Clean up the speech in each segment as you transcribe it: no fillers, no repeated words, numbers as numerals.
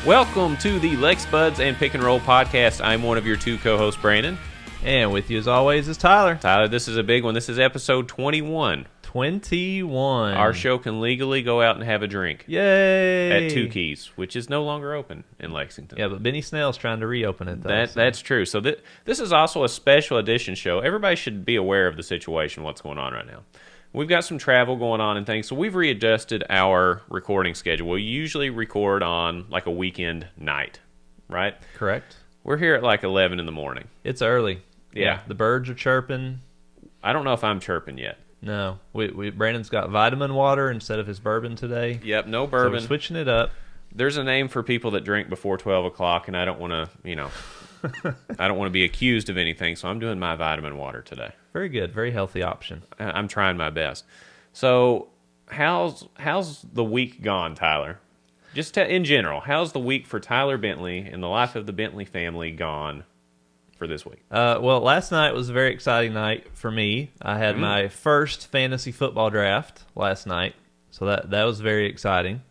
Welcome to the Lex Buds and Pick and Roll podcast. I'm one of your two co-hosts, Brandon. And with you as always is Tyler. Tyler, this is a big one. This is episode 21. 21. Our show can legally go out and have a drink. Yay! At Two Keys, which is no longer open in Lexington. Yeah, but Benny Snell's trying to reopen it, though. That's true. So this is also a special edition show. Everybody should be aware of the situation, what's going on right now. We've got some travel going on and things, so we've readjusted our recording schedule. We usually record on like a weekend night, right? Correct. We're here at like 11 in the morning. It's early. Yeah. The birds are chirping. I don't know if I'm chirping yet. No. Brandon's got vitamin water instead of his bourbon today. Yep, no So bourbon. we're switching it up. There's a name for people that drink before 12 o'clock, and I don't want to, I don't want to be accused of anything, so I'm doing my vitamin water today. Very good. Very healthy option. I'm trying my best. So, how's the week gone, Tyler? Just in general, how's the week for Tyler Bentley and the life of the Bentley family gone for this week? Well, last night was a very exciting night for me. I had my first fantasy football draft last night, so that was very exciting.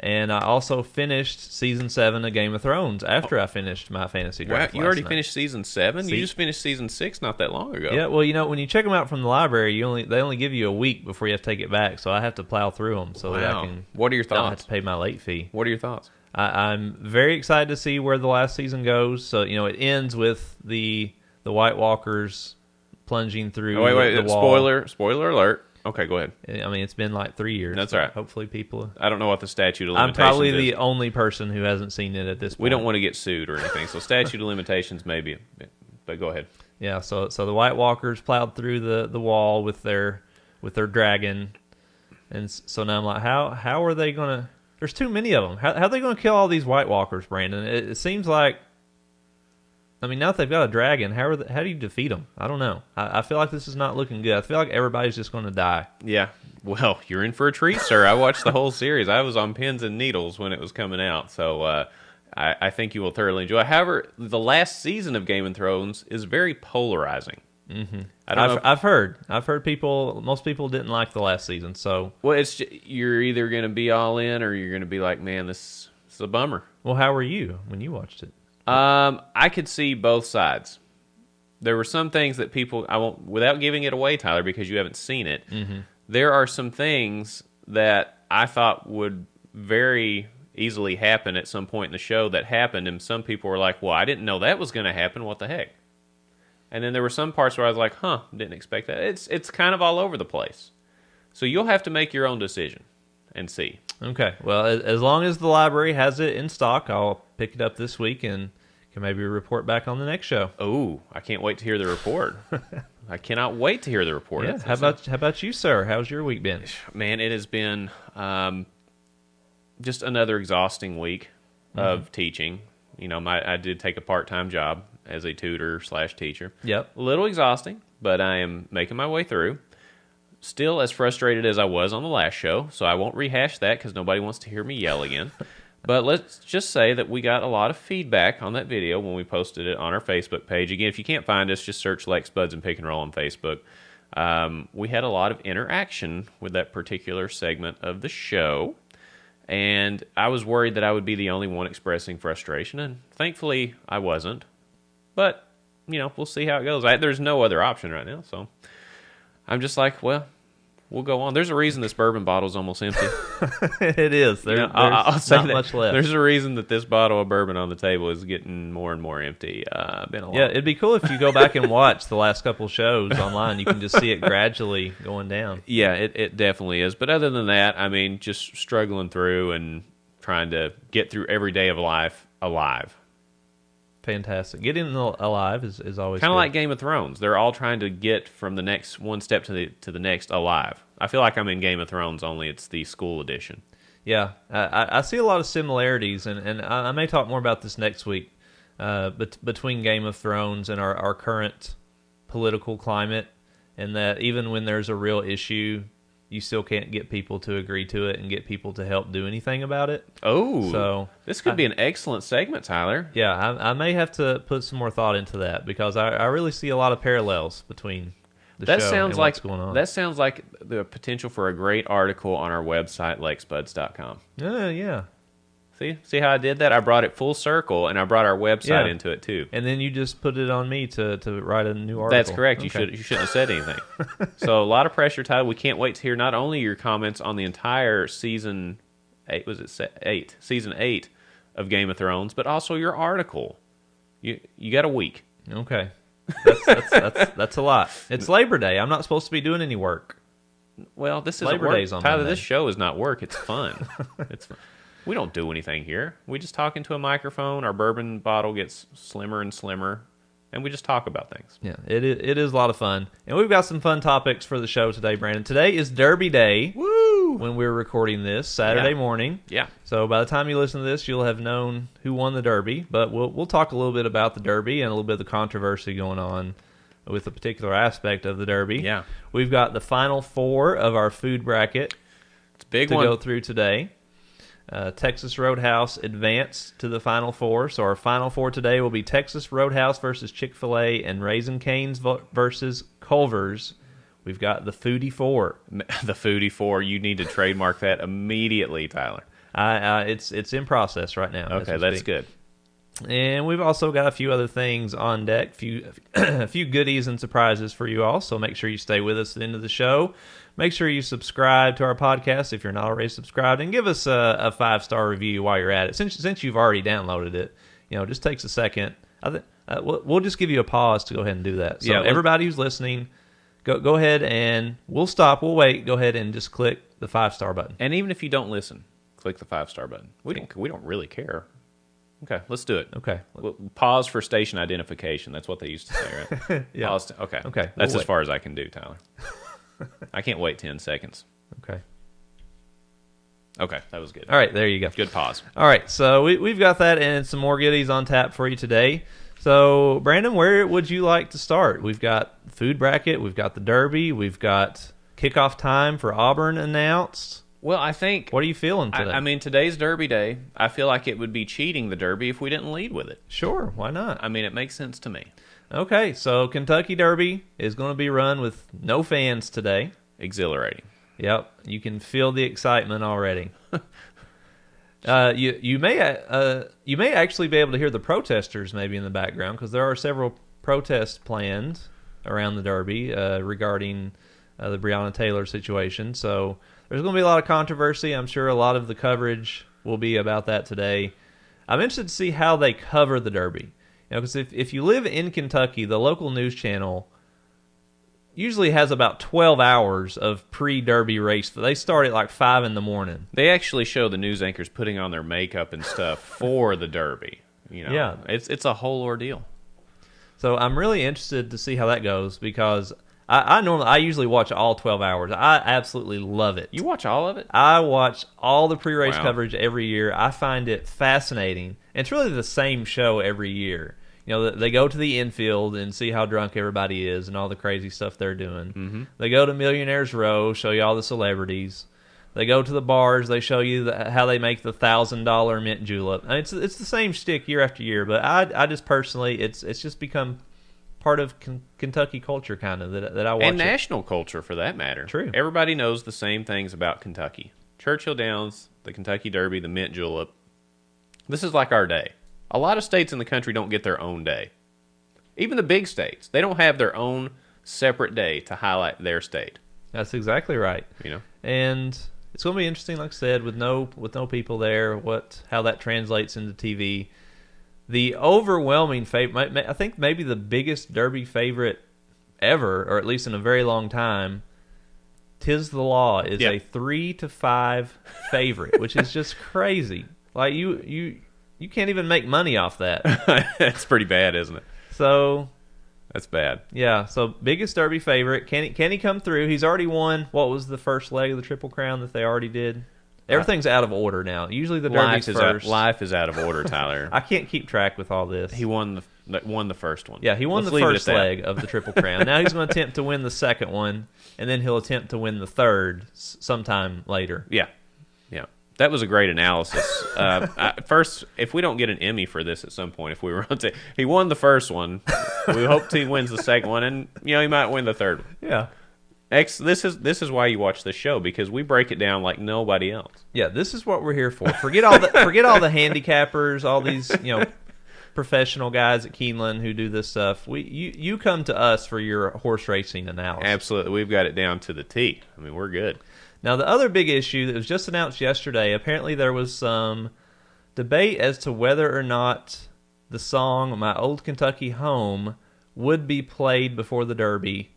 And I also finished Season 7 of Game of Thrones after I finished my fantasy draft You already last night. finished Season 7? You just finished Season 6 not that long ago. Yeah, well, when you check them out from the library, they only give you a week before you have to take it back, so I have to plow through them so that I can What are your not have thoughts? to pay my late fee. What are your thoughts? I'm very excited to see where the last season goes. So, it ends with the White Walkers plunging through Oh, wait, the wall. Spoiler alert. Okay, go ahead. I mean, it's been like 3 years. That's so all right. Hopefully people... I don't know what the statute of I'm limitations probably is. the only person who hasn't seen it at this point. We don't want to get sued or anything, so statute of limitations maybe, but go ahead. Yeah, so the White Walkers plowed through the wall with their dragon, and so now I'm like, how are they gonna? There's too many of them. How are they gonna kill all these White Walkers, Brandon? It seems like, I mean, now that they've got a dragon, how do you defeat them? I don't know. I feel like this is not looking good. I feel like everybody's just gonna die. Yeah, well, you're in for a treat, sir. I watched the whole series. I was on pins and needles when it was coming out, so I think you will thoroughly enjoy it. However, the last season of Game of Thrones is very polarizing. Mm-hmm. I've heard most people didn't like the last season, so well, you're either going to be all in or you're going to be like, man, this is a bummer. well, how were you when you watched it? I could see both sides. There were some things that I won't, without giving it away, Tyler, because you haven't seen it. Mm-hmm. There are some things that I thought would very easily happen at some point in the show that happened, and some people were like, well, I didn't know that was going to happen. What the heck? And then there were some parts where I was like, didn't expect that. It's kind of all over the place. So you'll have to make your own decision and see. Okay. Well, as long as the library has it in stock, I'll pick it up this week and can maybe report back on the next show. Oh, I can't wait to hear the report. I cannot wait to hear the report. Yeah. How about you, sir? How's your week been? Man, it has been just another exhausting week of teaching. I did take a part-time job as a tutor/teacher. Yep. A little exhausting, but I am making my way through. Still as frustrated as I was on the last show, so I won't rehash that because nobody wants to hear me yell again. But let's just say that we got a lot of feedback on that video when we posted it on our Facebook page. Again, if you can't find us, just search Lex Buds and Pick and Roll on Facebook. We had a lot of interaction with that particular segment of the show, and I was worried that I would be the only one expressing frustration, and thankfully I wasn't. But, we'll see how it goes. There's no other option right now, so I'm just like, well, we'll go on. There's a reason this bourbon bottle's almost empty. It is. There's I'll say not that. much left. There's a reason that this bottle of bourbon on the table is getting more and more empty. Yeah, it'd be cool if you go back and watch the last couple shows online. You can just see it gradually going down. Yeah, it definitely is. But other than that, I mean, just struggling through and trying to get through every day of life alive. Fantastic. Getting alive is always Kind of good. like Game of Thrones. They're all trying to get from the next one step to the next alive. I feel like I'm in Game of Thrones, only it's the school edition. Yeah, I see a lot of similarities, and I may talk more about this next week, between Game of Thrones and our current political climate, and that even when there's a real issue, you still can't get people to agree to it and get people to help do anything about it. Oh, so this could be an excellent segment, Tyler. Yeah, I may have to put some more thought into that because I really see a lot of parallels between the show and what's going on. That sounds like the potential for a great article on our website, lexbuds.com. Yeah. See how I did that? I brought it full circle, and I brought our website Yeah. into it too. And then you just put it on me to write a new article. That's correct. Okay. You shouldn't have said anything. So a lot of pressure, Tyler. We can't wait to hear not only your comments on the entire season 8, season 8 of Game of Thrones, but also your article. You got a week. Okay. That's a lot. It's Labor Day. I'm not supposed to be doing any work. Well, this is Labor work. Day's on Tyler, Monday. this show is not work. It's fun. It's fun. We don't do anything here. We just talk into a microphone. Our bourbon bottle gets slimmer and slimmer, and we just talk about things. Yeah, it is a lot of fun. And we've got some fun topics for the show today, Brandon. Today is Derby Day. Woo! When we're recording this, Saturday morning. Yeah. So by the time you listen to this, you'll have known who won the Derby. But we'll talk a little bit about the Derby and a little bit of the controversy going on with a particular aspect of the Derby. Yeah. We've got the final 4 of our food bracket It's a big to one. go through today. Texas Roadhouse advanced to the final 4. So our final 4 today will be Texas Roadhouse versus Chick-fil-A and Raising Cane's versus Culver's. We've got the Foodie 4. The Foodie 4. You need to trademark that immediately, Tyler. It's in process right now. as Okay, we that's speak. good. And we've also got a few other things on deck, a few goodies and surprises for you all. So make sure you stay with us at the end of the show. Make sure you subscribe to our podcast if you're not already subscribed, and give us a 5-star review while you're at it. Since you've already downloaded it, just takes a second. We'll just give you a pause to go ahead and do that. So Yeah, everybody who's listening, go ahead and we'll stop. We'll wait. Go ahead and just click the 5-star button. And even if you don't listen, click the 5-star button. We don't really care. Okay, let's do it. Okay. We'll pause for station identification. That's what they used to say, right? Yeah. Pause okay. Okay, That's we'll as far as I can do, Tyler. I can't wait 10 seconds. Okay. Okay, that was good. All right. There you go. Good pause. All right, so we've got that and some more goodies on tap for you today. So, Brandon, where would you like to start? We've got food bracket, we've got the Derby, we've got kickoff time for Auburn announced. Well, I think... What are you feeling today? I mean, today's Derby Day. I feel like it would be cheating the Derby if we didn't lead with it. Sure, why not? I mean, it makes sense to me. Okay, so Kentucky Derby is going to be run with no fans today. Exhilarating. Yep, you can feel the excitement already. You may actually be able to hear the protesters maybe in the background, because there are several protests planned around the Derby regarding the Breonna Taylor situation. So there's going to be a lot of controversy. I'm sure a lot of the coverage will be about that today. I'm interested to see how they cover the Derby. Because if you live in Kentucky, the local news channel usually has about 12 hours of pre-Derby race. They start at like 5 in the morning. They actually show the news anchors putting on their makeup and stuff for the Derby. Yeah. It's a whole ordeal. So I'm really interested to see how that goes, because I usually watch all 12 hours. I absolutely love it. You watch all of it? I watch all the pre-race Wow. coverage every year. I find it fascinating. And it's really the same show every year. They go to the infield and see how drunk everybody is and all the crazy stuff they're doing. Mm-hmm. They go to Millionaires Row, show you all the celebrities. They go to the bars, they show you how they make the $1,000 mint julep. I mean, it's the same shtick year after year, but I just personally, it's just become part of Kentucky culture, kind of, that I watch. And national culture, for that matter. True. Everybody knows the same things about Kentucky. Churchill Downs, the Kentucky Derby, the mint julep. This is like our day. A lot of states in the country don't get their own day. Even the big states, they don't have their own separate day to highlight their state. That's exactly right. And it's going to be interesting, like I said, with no people there, how that translates into TV. The overwhelming favorite, I think maybe the biggest Derby favorite ever, or at least in a very long time, Tiz the Law is a 3-5 favorite, which is just crazy. Like you can't even make money off that. That's pretty bad, isn't it? So That's bad. yeah, so biggest Derby favorite. Can he come through? He's already won. What was the first leg of the Triple Crown that they already did? Everything's out of order now. Usually the Derby's first. Life is out of order, Tyler. I can't keep track with all this. He won the first one. Yeah, he won Let's the leave it first at that. leg of the Triple Crown. Now he's going to attempt to win the second one, and then he'll attempt to win the third sometime later. Yeah. That was a great analysis. First, if we don't get an Emmy for this at some point, if we were on to, he won the first one. We hope he wins the second one, and he might win the third one. Yeah. This is why you watch this show, because we break it down like nobody else. Yeah, this is what we're here for. Forget all the handicappers, all these professional guys at Keeneland who do this stuff. You come to us for your horse racing analysis. Absolutely, we've got it down to the T. I mean, we're good. Now, the other big issue that was just announced yesterday, apparently there was some debate as to whether or not the song "My Old Kentucky Home" would be played before the Derby.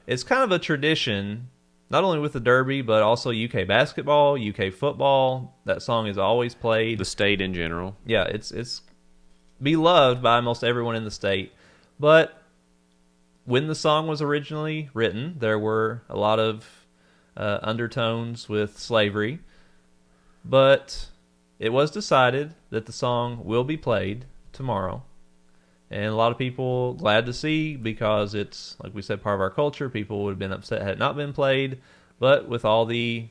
It's kind of a tradition, not only with the Derby, but also UK basketball, UK football. That song is always played. The state in general. Yeah, it's beloved by almost everyone in the state. But when the song was originally written, there were a lot of undertones with slavery. But it was decided that the song will be played tomorrow. And a lot of people glad to see, because it's, like we said, part of our culture. People would have been upset had it not been played. But with all the,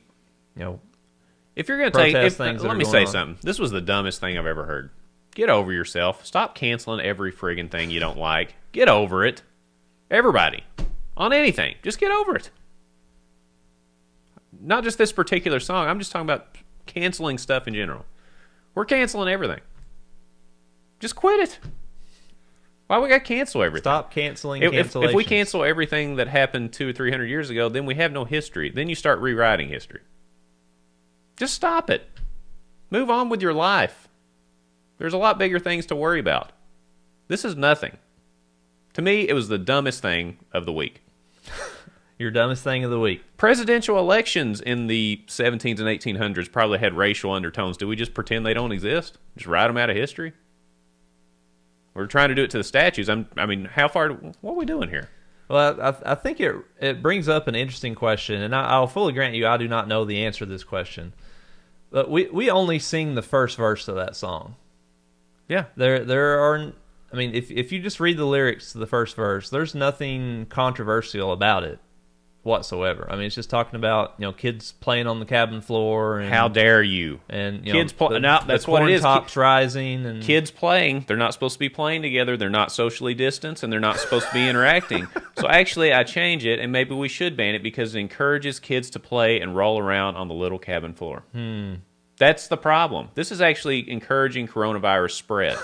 if you're going to take, let me say something. This was the dumbest thing I've ever heard. Get over yourself. Stop canceling every friggin' thing you don't like. Get over it. Everybody. On anything. Just get over it. Not just this particular song. I'm just talking about canceling stuff in general. We're canceling everything. Just quit it. Why we got to cancel everything? Stop canceling cancellations. If we cancel everything that happened 200 or 300 years ago, then we have no history. Then you start rewriting history. Just stop it. Move on with your life. There's a lot bigger things to worry about. This is nothing. To me, it was the dumbest thing of the week. Your dumbest thing of the week. Presidential elections in the 1700s and 1800s probably had racial undertones. Do we just pretend they don't exist? Just write them out of history? We're trying to do it to the statues. I mean, how far? What are we doing here? Well, I think it brings up an interesting question, and I'll fully grant you I do not know the answer to this question. But we only sing the first verse of that song. Yeah. There are. I mean, if you just read the lyrics to the first verse, there's nothing controversial about it whatsoever. I mean, it's just talking about kids playing on the cabin floor. And, how dare you? And kids playing. No, that's the what it is. Tops rising and kids playing. They're not supposed to be playing together. They're not socially distanced, and they're not supposed to be interacting. So actually, I change it, and maybe we should ban it because it encourages kids to play and roll around on the little cabin floor. That's the problem. This is actually encouraging coronavirus spread.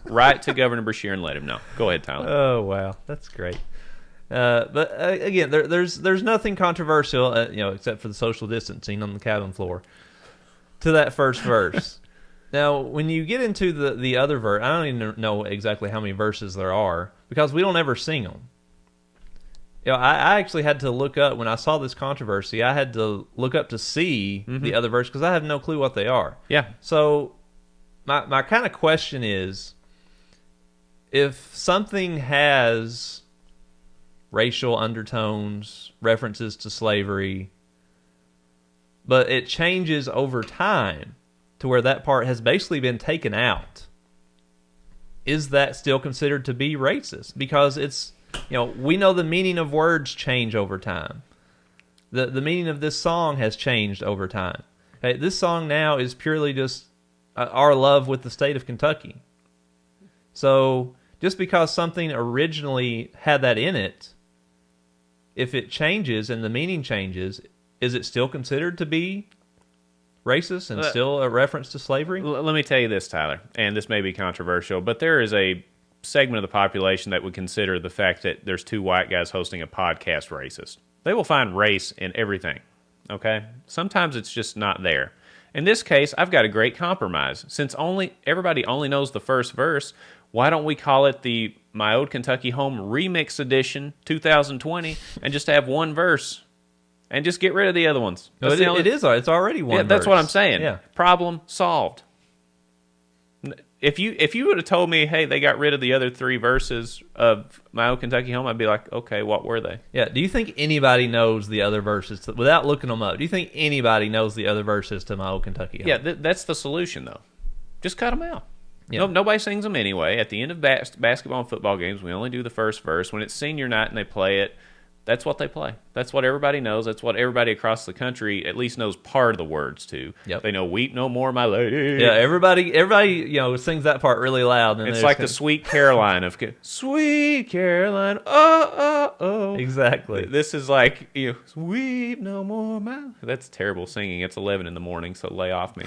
Write to Governor Beshear and let him know. Go ahead, Tyler. Oh wow, that's great. But again, there's nothing controversial, except for the social distancing on the cabin floor, to that first verse. Now, when you get into the other verse, I don't even know exactly how many verses there are because we don't ever sing them. I actually had to look up when I saw this controversy. I had to look up to see the other verse because I have no clue what they are. Yeah. So my kind of question is, if something has racial undertones, references to slavery, but it changes over time to where that part has basically been taken out, is that still considered to be racist? Because it's, we know the meaning of words change over time. The meaning of this song has changed over time. Okay, this song now is purely just our love with the state of Kentucky. So just because something originally had that in it, if it changes and the meaning changes, is it still considered to be racist and still a reference to slavery? Let me tell you this, Tyler, and this may be controversial, but there is a segment of the population that would consider the fact that there's two white guys hosting a podcast racist. They will find race in everything, okay? Sometimes it's just not there. In this case, I've got a great compromise. Since everybody only knows the first verse, why don't we call it the My Old Kentucky Home Remix Edition 2020 and just have one verse and just get rid of the other ones? No, it's already one verse. That's what I'm saying. Yeah. Problem solved. If you would have told me, hey, they got rid of the other three verses of My Old Kentucky Home, I'd be like, okay, what were they? Yeah. Do you think anybody knows the other verses without looking them up? Do you think anybody knows the other verses to My Old Kentucky Home? Yeah, that's the solution, though. Just cut them out. Yeah. Nobody sings them anyway. At the end of basketball and football games, we only do the first verse. When it's senior night and they play it, That's what they play. That's what everybody knows. That's what everybody across the country at least knows part of the words to. Yep. They know "Weep No More, My Lady." Yeah, everybody, sings that part really loud. And It's like the Sweet Caroline of Sweet Caroline. Oh, oh, oh. Exactly. This is like, "Weep no more, my." That's terrible singing. It's 11 in the morning, so lay off me.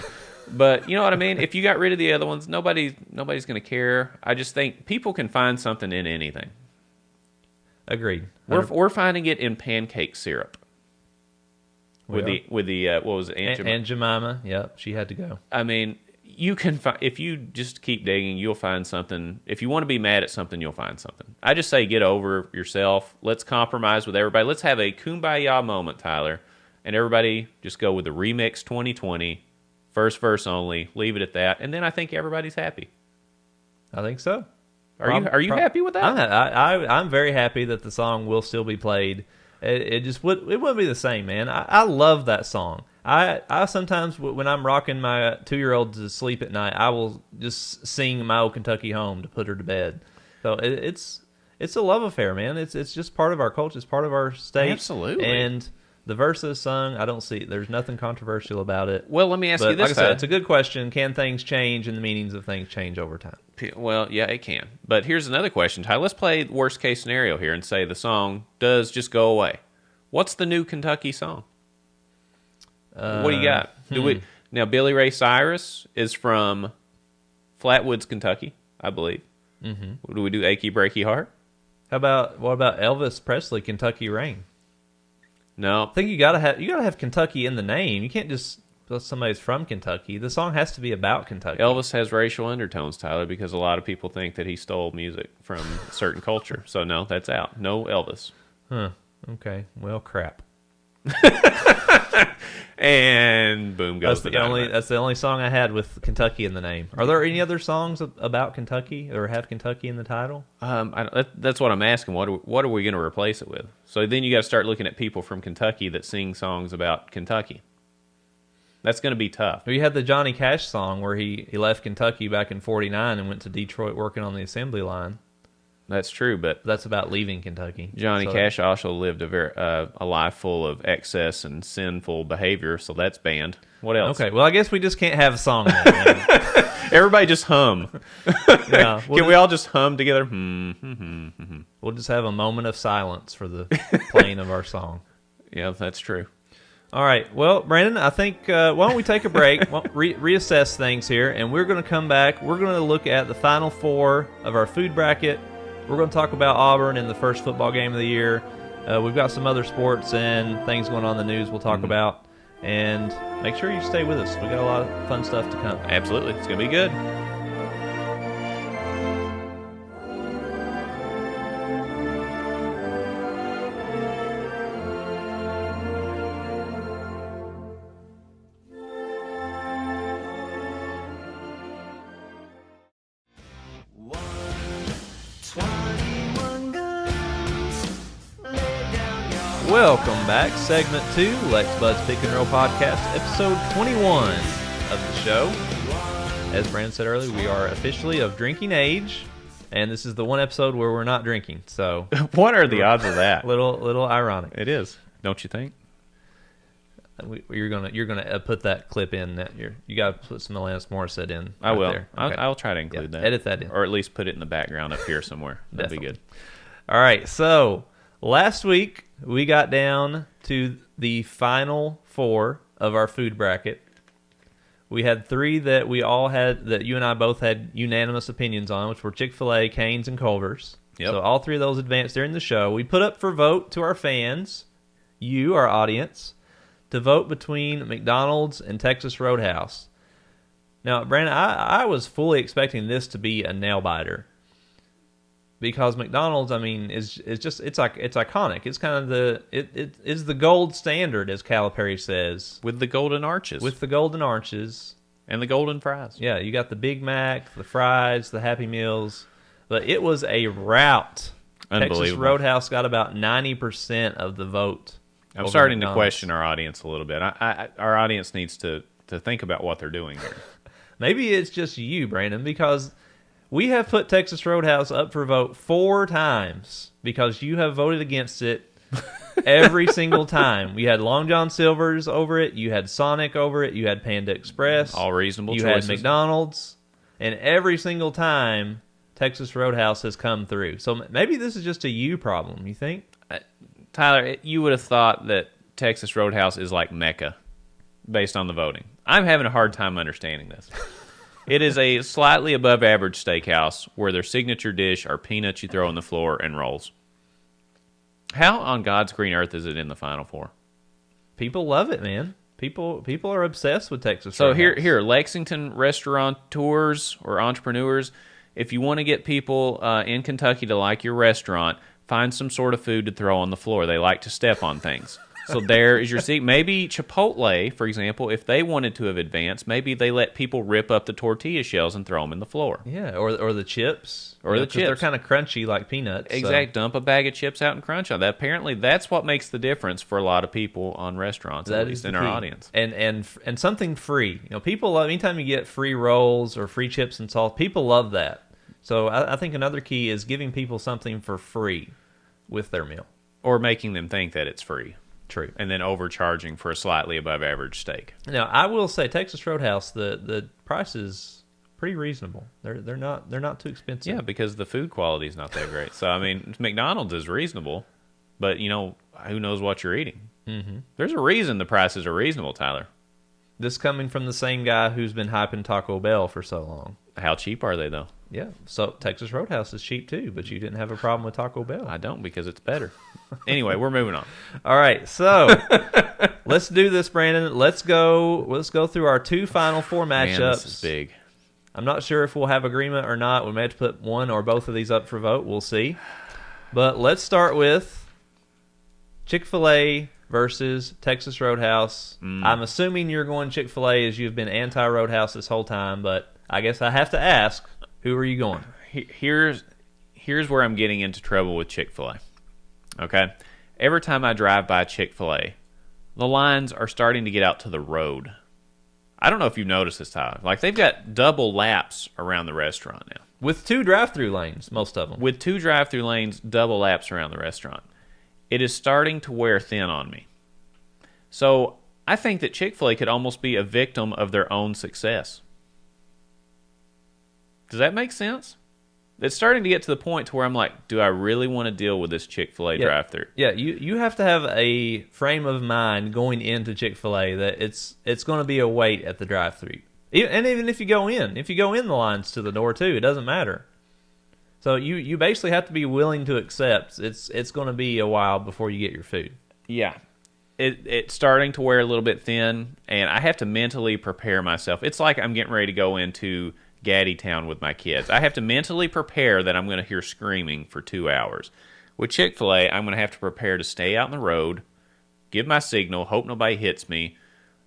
But you know what I mean? If you got rid of the other ones, nobody's going to care. I just think people can find something in anything. Agreed. We're finding it in pancake syrup. With We the what was it? Aunt Jemima. Yep, she had to go. I mean, you can find, if you just keep digging, you'll find something. If you want to be mad at something, you'll find something. I just say get over yourself. Let's compromise with everybody. Let's have a kumbaya moment, Tyler, and everybody just go with the remix 2020, first verse only. Leave it at that, and then I think everybody's happy. I think so. Are you happy with that? I'm very happy that the song will still be played. It wouldn't be the same, man. I love that song. I sometimes when I'm rocking my 2-year-old to sleep at night, I will just sing "My Old Kentucky Home" to put her to bed. So it's a love affair, man. It's just part of our culture. It's part of our state. Absolutely. And the verses sung, I don't see. There's nothing controversial about it. Well, let me ask you this. Like I said, it's a good question. Can things change and the meanings of things change over time? Well, yeah, it can. But here's another question, Ty. Let's play worst case scenario here and say the song does just go away. What's the new Kentucky song? What do you got? Now, Billy Ray Cyrus is from Flatwoods, Kentucky, I believe. Mm-hmm. Do we do Achy Breaky Heart? What about Elvis Presley, Kentucky Rain? No. I think you gotta have Kentucky in the name. You can't just somebody's from Kentucky. The song has to be about Kentucky. Elvis has racial undertones, Tyler, because a lot of people think that he stole music from a certain culture. So no, that's out. No Elvis. Huh. Okay. Well, crap. And boom goes That's the only song I had with Kentucky in the name. Are there any other songs about Kentucky or have Kentucky in the title? That's what I'm asking. What are we going to replace it with? So then you got to start looking at people from Kentucky that sing songs about Kentucky. That's going to be tough. Well, you had the Johnny Cash song where he left Kentucky back in '49 and went to Detroit working on the assembly line. That's true, but that's about leaving Kentucky. Johnny Cash also lived a life full of excess and sinful behavior, so that's banned. What else? Okay, well, I guess we just can't have a song then. Everybody just hum. Yeah, Can we all just hum together? We'll just have a moment of silence for the playing of our song. Yeah, that's true. All right. Well, Brandon, I think, why don't we take a break, reassess things here, and we're going to come back. We're going to look at the Final Four of our food bracket. We're going to talk about Auburn in the first football game of the year. We've got some other sports and things going on in the news we'll talk about. And make sure you stay with us. We got a lot of fun stuff to come. Absolutely. It's going to be good. Welcome back. Segment 2, Lex Bud's Pick and Roll Podcast, episode 21 of the show. As Brandon said earlier, we are officially of drinking age, and this is the one episode where we're not drinking. So, what are the odds of that? Little ironic. It is, don't you think? You're gonna put that clip in. That you got to put some Alanis Morissette in. I will. There. Okay. I'll try to include that. Edit that in, or at least put it in the background up here somewhere. That'd be good. All right. So last week we got down to the final 4 of our food bracket. We had 3 that we all had, that you and I both had unanimous opinions on, which were Chick-fil-A, Cane's, and Culver's. Yep. So all 3 of those advanced during the show. We put up for vote to our fans, you, our audience, to vote between McDonald's and Texas Roadhouse. Now, Brandon, I was fully expecting this to be a nail-biter. Because McDonald's, I mean, it's iconic. It's kind of it is the gold standard, as Calipari says. With the golden arches. With the golden arches. And the golden fries. Yeah, you got the Big Mac, the fries, the Happy Meals. But it was a rout. Unbelievable. Texas Roadhouse got about 90% of the vote. I'm starting to question our audience a little bit. Our audience needs to think about what they're doing here. Maybe it's just you, Brandon, because we have put Texas Roadhouse up for vote 4 times because you have voted against it Every single time. You had Long John Silver's over it. You had Sonic over it. You had Panda Express. All reasonable you choices. had McDonald's. And every single time, Texas Roadhouse has come through. So maybe this is just a you problem, you think? Tyler, you would have thought that Texas Roadhouse is like Mecca based on the voting. I'm having a hard time understanding this. It is a slightly above average steakhouse where their signature dish are peanuts you throw on the floor and rolls. How on God's green earth is it in the Final Four? People love it, man. People are obsessed with Texas So Roadhouse. here, Lexington restaurateurs or entrepreneurs, if you want to get people in Kentucky to like your restaurant, find some sort of food to throw on the floor. They like to step on things. So there is your seat. Maybe Chipotle, for example, if they wanted to have advanced, maybe they let people rip up the tortilla shells and throw them in the floor. Yeah, or the chips. Or the 'cause they're chips. kind of crunchy like peanuts. so- Exact. Dump a bag of chips out and crunch on that. Apparently, that's what makes the difference for a lot of people on restaurants, That at is least the in our key. audience. And something free. People love anytime you get free rolls or free chips and salt. People love that. So I think another key is giving people something for free with their meal. Or making them think that it's free. True. And then overcharging for a slightly above average steak. Now I will say Texas Roadhouse, the price is pretty reasonable. They're not too expensive. Yeah, because the food quality is not that great. So, I mean, McDonald's is reasonable, but, who knows what you're eating? Mm-hmm. There's a reason the prices are reasonable, Tyler. This coming from the same guy who's been hyping Taco Bell for so long. How cheap are they, though? Yeah. So Texas Roadhouse is cheap too, but you didn't have a problem with Taco Bell. I don't, because it's better. Anyway, we're moving on. All right, so let's do this, Brandon. Let's go through our two Final Four matchups. Man, this is big. I'm not sure if we'll have agreement or not. We may have to put one or both of these up for vote. We'll see. But let's start with Chick-fil-A versus Texas Roadhouse. I'm assuming you're going Chick-fil-A as you've been anti-Roadhouse this whole time, but I guess I have to ask, who are you going? Here's where I'm getting into trouble with Chick-fil-A. Okay? Every time I drive by Chick-fil-A, the lines are starting to get out to the road. I don't know if you've noticed this, Tyler. Like, they've got double laps around the restaurant now. With 2 drive-through lanes, most of them. With 2 drive-through lanes, double laps around the restaurant. It is starting to wear thin on me. So I think that Chick-fil-A could almost be a victim of their own success. Does that make sense? It's starting to get to the point to where I'm like, do I really want to deal with this Chick-fil-A drive-thru? Yeah, you have to have a frame of mind going into Chick-fil-A that it's going to be a wait at the drive-thru. And even if you go in the lines to the door too, it doesn't matter. So you basically have to be willing to accept it's going to be a while before you get your food. Yeah. It's starting to wear a little bit thin, and I have to mentally prepare myself. It's like I'm getting ready to go into Gaddy Town with my kids. I have to mentally prepare that I'm going to hear screaming for 2 hours. With Chick-fil-A, I'm going to have to prepare to stay out in the road, give my signal, hope nobody hits me,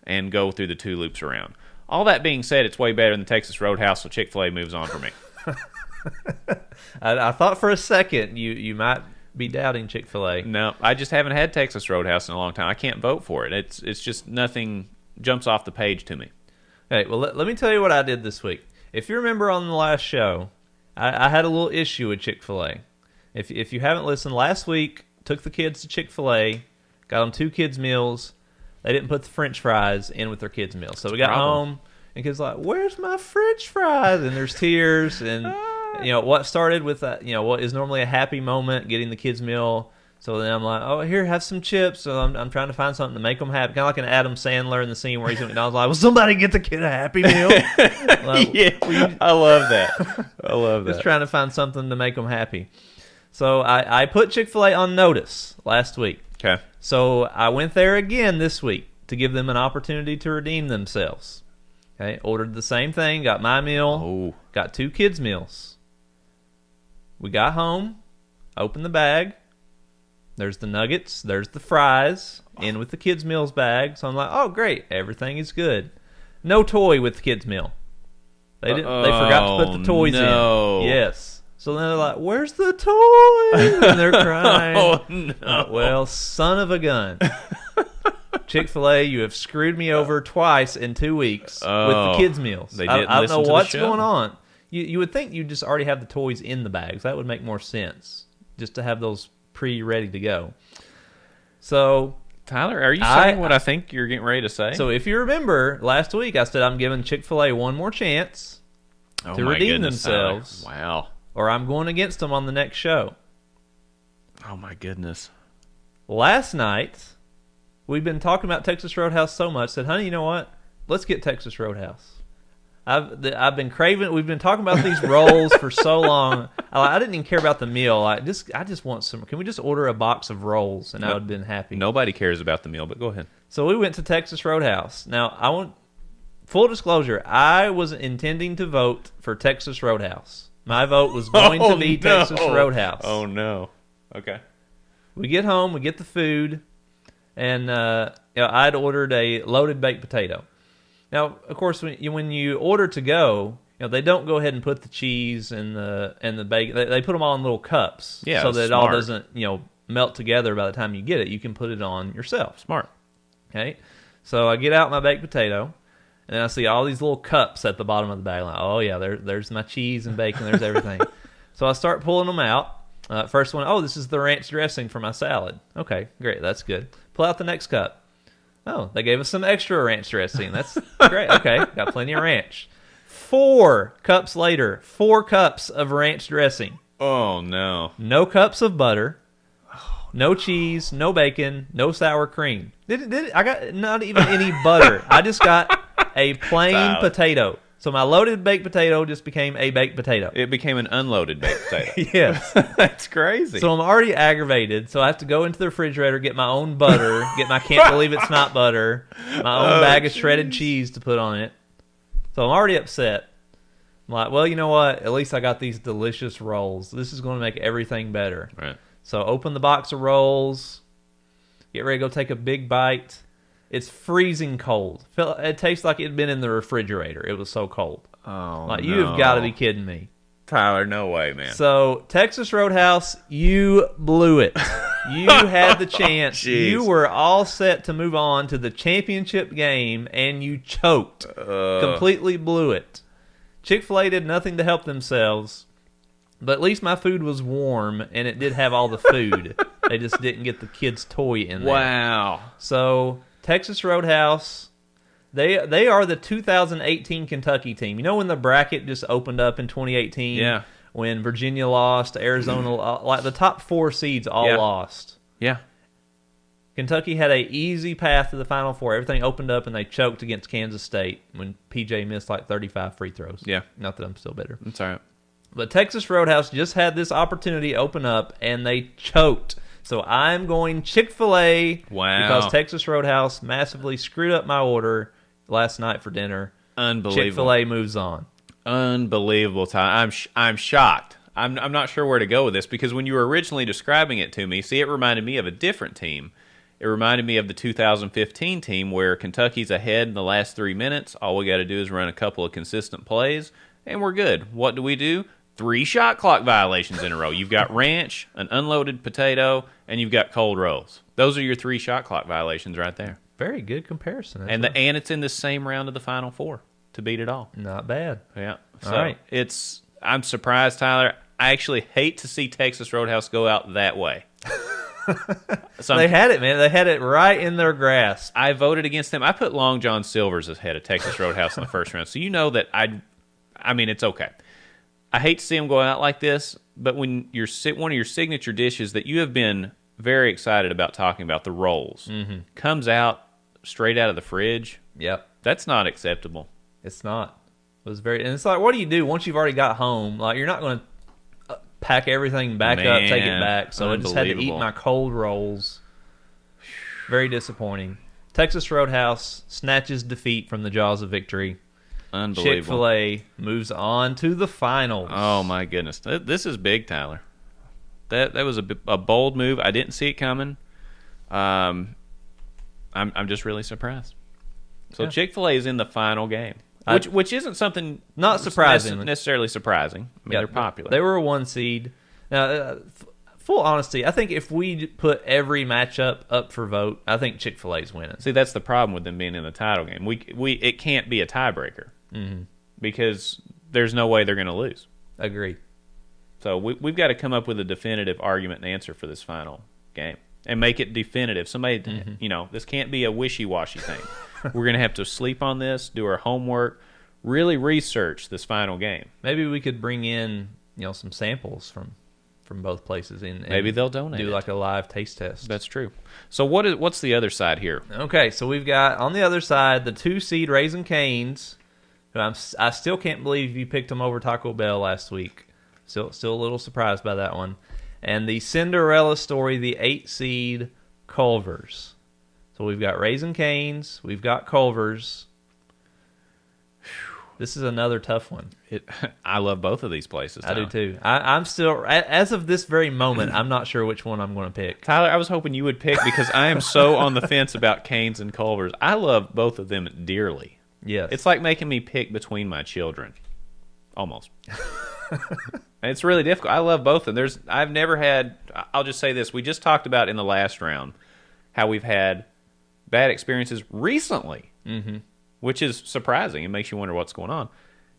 and go through the 2 loops around. All that being said, it's way better than Texas Roadhouse, so Chick-fil-A moves on for me. I thought for a second you might be doubting Chick-fil-A. No, I just haven't had Texas Roadhouse in a long time. I can't vote for it. It's just nothing jumps off the page to me. Okay, well, let me tell you what I did this week. If you remember on the last show, I had a little issue with Chick-fil-A. If you haven't listened, last week, took the kids to Chick-fil-A, got them 2 kids' meals. They didn't put the French fries in with their kids' meals. So we got home, and kids like, where's my French fries? And there's tears, and what started with what is normally a happy moment, getting the kids' meal. So then I'm like, oh, here, have some chips. So I'm trying to find something to make them happy. Kind of like an Adam Sandler in the scene where he's at McDonald's like, will somebody get the kid a Happy Meal? Like, Yeah, I love that. I love just that. trying to find something to make them happy. So I put Chick-fil-A on notice last week. Okay. So I went there again this week to give them an opportunity to redeem themselves. Okay, ordered the same thing, got my meal, Oh. got 2 kids' meals. We got home, opened the bag. There's the nuggets, there's the fries, in with the kids' meals bag. So I'm like, oh, great, everything is good. No toy with the kids' meal. They forgot to put the toys no. in. Yes. So then they're like, where's the toys? And they're crying. Oh, no. Well, son of a gun. Chick-fil-A, you have screwed me over twice in 2 weeks with the kids' meals. They I didn't don't listen know to the what's show. going on. You would think you just already have the toys in the bags. That would make more sense, just to have those pre-ready to go. So Tyler, are you saying what I think you're getting ready to say? So if you remember, last week I said I'm giving Chick-fil-A one more chance to redeem themselves. Tyler. Wow. Or I'm going against them on the next show. Oh, my goodness. Last night, we've been talking about Texas Roadhouse so much that, honey, you know what? Let's get Texas Roadhouse. I've been craving. We've been talking about these rolls for so long. I didn't even care about the meal. I just want some. Can we just order a box of rolls and I would have been happy? Nobody cares about the meal, but go ahead. So we went to Texas Roadhouse. Now I want full disclosure. I was intending to vote for Texas Roadhouse. My vote was going to be Texas Roadhouse. Oh no. Okay. We get home. We get the food, and I'd ordered a loaded baked potato. Now, of course, when you order to go, they don't go ahead and put the cheese and the bacon. They put them all in little cups, so that it all doesn't melt together by the time you get it. You can put it on yourself. Smart. Okay, so I get out my baked potato, and then I see all these little cups at the bottom of the bag. Like, oh yeah, there's my cheese and bacon. There's everything. So I start pulling them out. First one, oh, this is the ranch dressing for my salad. Okay, great, that's good. Pull out the next cup. Oh, they gave us some extra ranch dressing. That's great. Okay, got plenty of ranch. 4 cups later, 4 cups of ranch dressing. Oh, no. No cups of butter. No cheese, no bacon, no sour cream. I got not even any butter. I just got a plain potato. So my loaded baked potato just became a baked potato. It became an unloaded baked potato. Yes. That's crazy. So I'm already aggravated. So I have to go into the refrigerator, get my own butter, get my can't believe it's not butter, my own bag of shredded cheese to put on it. So I'm already upset. I'm like, well, you know what? At least I got these delicious rolls. This is going to make everything better. Right. So open the box of rolls, get ready to go take a big bite. It's freezing cold. It tastes like it had been in the refrigerator. It was so cold. Oh, like, you have got to be kidding me. Tyler, no way, man. So, Texas Roadhouse, you blew it. You had the chance. You were all set to move on to the championship game, and you choked. Completely blew it. Chick-fil-A did nothing to help themselves, but at least my food was warm, and it did have all the food. They just didn't get the kid's toy in there. Wow. So, Texas Roadhouse, they are the 2018 Kentucky team. You know when the bracket just opened up in 2018? Yeah. When Virginia lost, Arizona, like the top 4 seeds all lost. Yeah. Kentucky had an easy path to the Final Four. Everything opened up, and they choked against Kansas State when PJ missed like 35 free throws. Yeah. Not that I'm still bitter. That's all right. But Texas Roadhouse just had this opportunity open up, and they choked. So I'm going Chick-fil-A because Texas Roadhouse massively screwed up my order last night for dinner. Unbelievable. Chick-fil-A moves on. Unbelievable, Ty. I'm shocked. I'm not sure where to go with this because when you were originally describing it to me, see, it reminded me of a different team. It reminded me of the 2015 team where Kentucky's ahead in the last 3 minutes. All we got to do is run a couple of consistent plays, and we're good. What do? 3 shot clock violations in a row. You've got ranch, an unloaded potato, and you've got cold rolls. Those are your 3 shot clock violations right there. Very good comparison. And it's in the same round of the Final Four to beat it all. Not bad. Yeah. So all right. I'm surprised, Tyler. I actually hate to see Texas Roadhouse go out that way. They had it, man. They had it right in their grasp. I voted against them. I put Long John Silver's as head of Texas Roadhouse in the first round. So you know that I mean, it's okay. I hate to see them go out like this, but when one of your signature dishes that you have been very excited about talking about, the rolls, comes out straight out of the fridge, yep, that's not acceptable. It's not. It was and it's like, what do you do once you've already got home? Like, you're not going to pack everything back up, take it back. So I just had to eat my cold rolls. Very disappointing. Texas Roadhouse snatches defeat from the jaws of victory. Unbelievable. Chick-fil-A moves on to the finals. Oh, my goodness. This is big, Tyler. That was a bold move. I didn't see it coming. I'm just really surprised. So yeah. Chick-fil-A is in the final game, which isn't something not surprising, necessarily surprising. I mean, they're popular. They were a 1 seed. Now, full honesty, I think if we put every matchup up for vote, I think Chick-fil-A's winning. See, that's the problem with them being in the title game. It can't be a tiebreaker because there's no way they're going to lose. Agreed. So we've got to come up with a definitive argument and answer for this final game. and make it definitive. Somebody, this can't be a wishy-washy thing. We're going to have to sleep on this, do our homework, really research this final game. Maybe we could bring in, some samples from both places and maybe they'll donate do like a live taste test. That's true. So what's the other side here? Okay, so we've got on the other side the 2-seed Raising Cane's. Who I still can't believe you picked them over Taco Bell last week. Still a little surprised by that one. And the Cinderella Story, the 8-seed Culver's. So we've got Raising Cane's, we've got Culver's. This is another tough one. I love both of these places. I do too. I'm still, as of this very moment, I'm not sure which one I'm going to pick. Tyler, I was hoping you would pick because I am so on the fence about Cane's and Culver's. I love both of them dearly. Yes. It's like making me pick between my children. Almost. It's really difficult. I love both of them. I've never had, I'll just say this. We just talked about in the last round how we've had bad experiences recently. Mm-hmm. Which is surprising. It makes you wonder what's going on.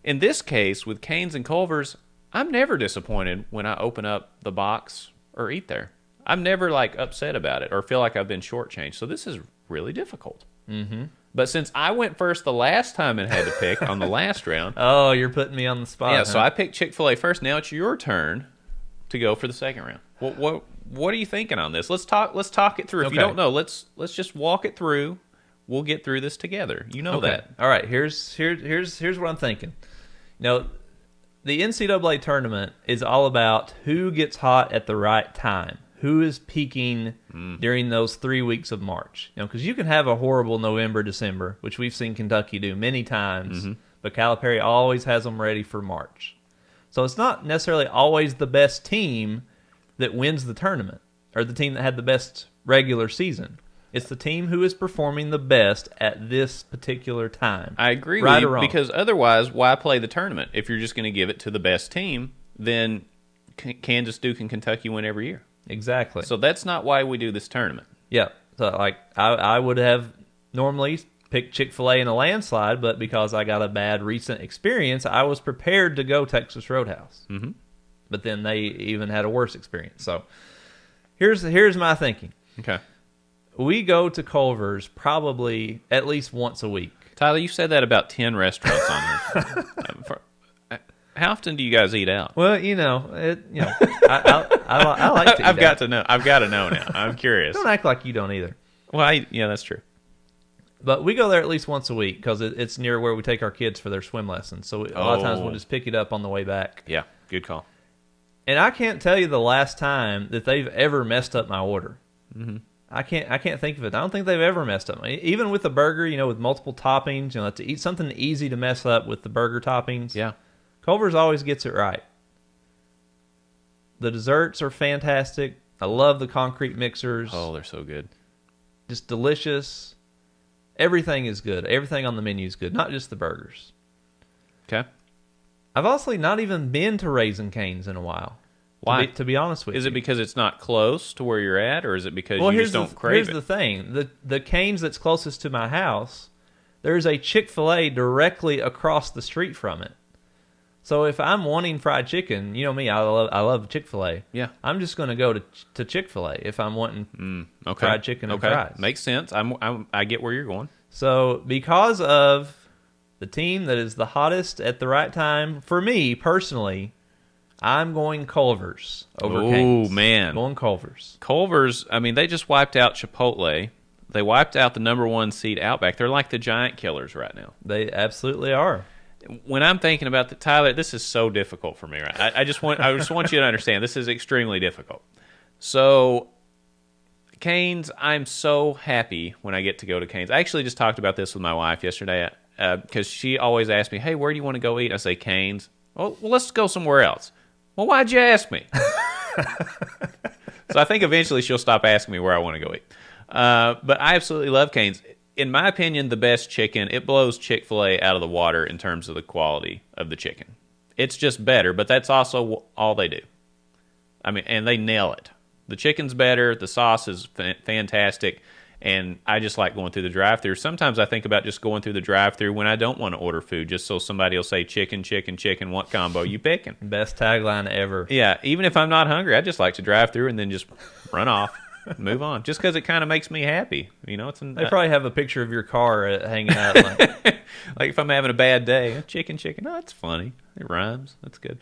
In this case, with Cane's and Culver's, I'm never disappointed when I open up the box or eat there. I'm never upset about it or feel like I've been shortchanged. So this is really difficult. Mm-hmm. But since I went first the last time and had to pick on the last round. Oh, you're putting me on the spot. Yeah, so I picked Chick-fil-A first. Now it's your turn to go for the second round. What are you thinking on this? Let's talk it through. If you don't know, let's just walk it through. We'll get through this together. You know that. All right. Here's what I'm thinking. The NCAA tournament is all about who gets hot at the right time, who is peaking during those 3 weeks of March. Because you can have a horrible November, December, which we've seen Kentucky do many times, but Calipari always has them ready for March. So it's not necessarily always the best team that wins the tournament or the team that had the best regular season. It's the team who is performing the best at this particular time. I agree with you, because otherwise, why play the tournament? If you're just going to give it to the best team, then Kansas, Duke, and Kentucky win every year. Exactly. So that's not why we do this tournament. Yeah. So I would have normally picked Chick-fil-A in a landslide, but because I got a bad recent experience, I was prepared to go Texas Roadhouse. Mm-hmm. But then they even had a worse experience. So here's my thinking. Okay. We go to Culver's probably at least once a week. Tyler, you said that about 10 restaurants on here. How often do you guys eat out? Well, I like to eat I've got to know. I've got to know now. I'm curious. Don't act like you don't either. Well, yeah, that's true. But we go there at least once a week because it's near where we take our kids for their swim lessons. So a lot of times we'll just pick it up on the way back. Yeah, good call. And I can't tell you the last time that they've ever messed up my order. Mm-hmm. I can't think of it. I don't think they've ever messed up. Even with the burger, with multiple toppings, to eat something easy to mess up with the burger toppings. Yeah. Culver's always gets it right. The desserts are fantastic. I love the concrete mixers. Oh, they're so good. Just delicious. Everything is good. Everything on the menu is good, not just the burgers. Okay. I've also not even been to Raising Cane's in a while. Why? To be honest with you. Is it because it's not close to where you're at, or is it because you just don't crave it? Here's the thing. The Cane's that's closest to my house, there's a Chick-fil-A directly across the street from it. So if I'm wanting fried chicken, you know me, I love Chick-fil-A. Yeah. I'm just going to go to Chick-fil-A if I'm wanting fried chicken and fries. Makes sense. I get where you're going. So because of the team that is the hottest at the right time, for me personally, I'm going Culver's over Cane's. Oh, man. Going Culver's. Culver's, they just wiped out Chipotle. They wiped out the number 1 seed Outback. They're like the giant killers right now. They absolutely are. When I'm thinking about Tyler, this is so difficult for me. Right? I just want you to understand, this is extremely difficult. So, Cane's, I'm so happy when I get to go to Cane's. I actually just talked about this with my wife yesterday because she always asks me, hey, where do you want to go eat? I say, Cane's. Well, let's go somewhere else. Well, why'd you ask me? So I think eventually she'll stop asking me where I want to go eat. But I absolutely love Cane's. In my opinion, the best chicken, it blows Chick-fil-A out of the water in terms of the quality of the chicken. It's just better, but that's also all they do. And they nail it. The chicken's better, the sauce is fantastic, and I just like going through the drive-thru. Sometimes I think about just going through the drive-thru when I don't want to order food, just so somebody will say, chicken, chicken, chicken, what combo you picking? Best tagline ever. Yeah, even if I'm not hungry, I just like to drive through and then just run off. Move on. Just because it kind of makes me happy. You know, They probably have a picture of your car hanging out. Like, like if I'm having a bad day, chicken. Oh, that's funny. It rhymes. That's good.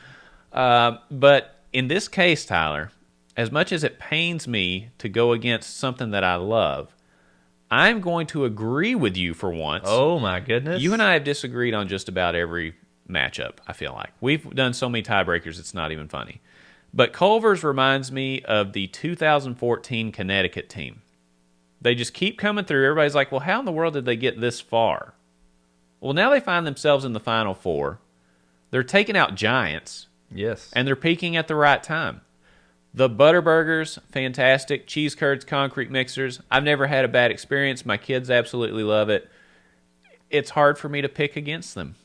But in this case, Tyler, as much as it pains me to go against something that I love, I'm going to agree with you for once. oh my goodness. You and I have disagreed on just about every matchup, I feel like. We've done so many tiebreakers, it's not even funny. But Culver's reminds me of the 2014 Connecticut team. They just keep coming through. Everybody's like, well, how in the world did they get this far? Well, now they find themselves in the Final Four. They're taking out giants, Yes. and they're peaking at the right time. The Butterburgers, fantastic. Cheese curds, concrete mixers. I've never had a bad experience. My kids absolutely love it. It's hard for me to pick against them.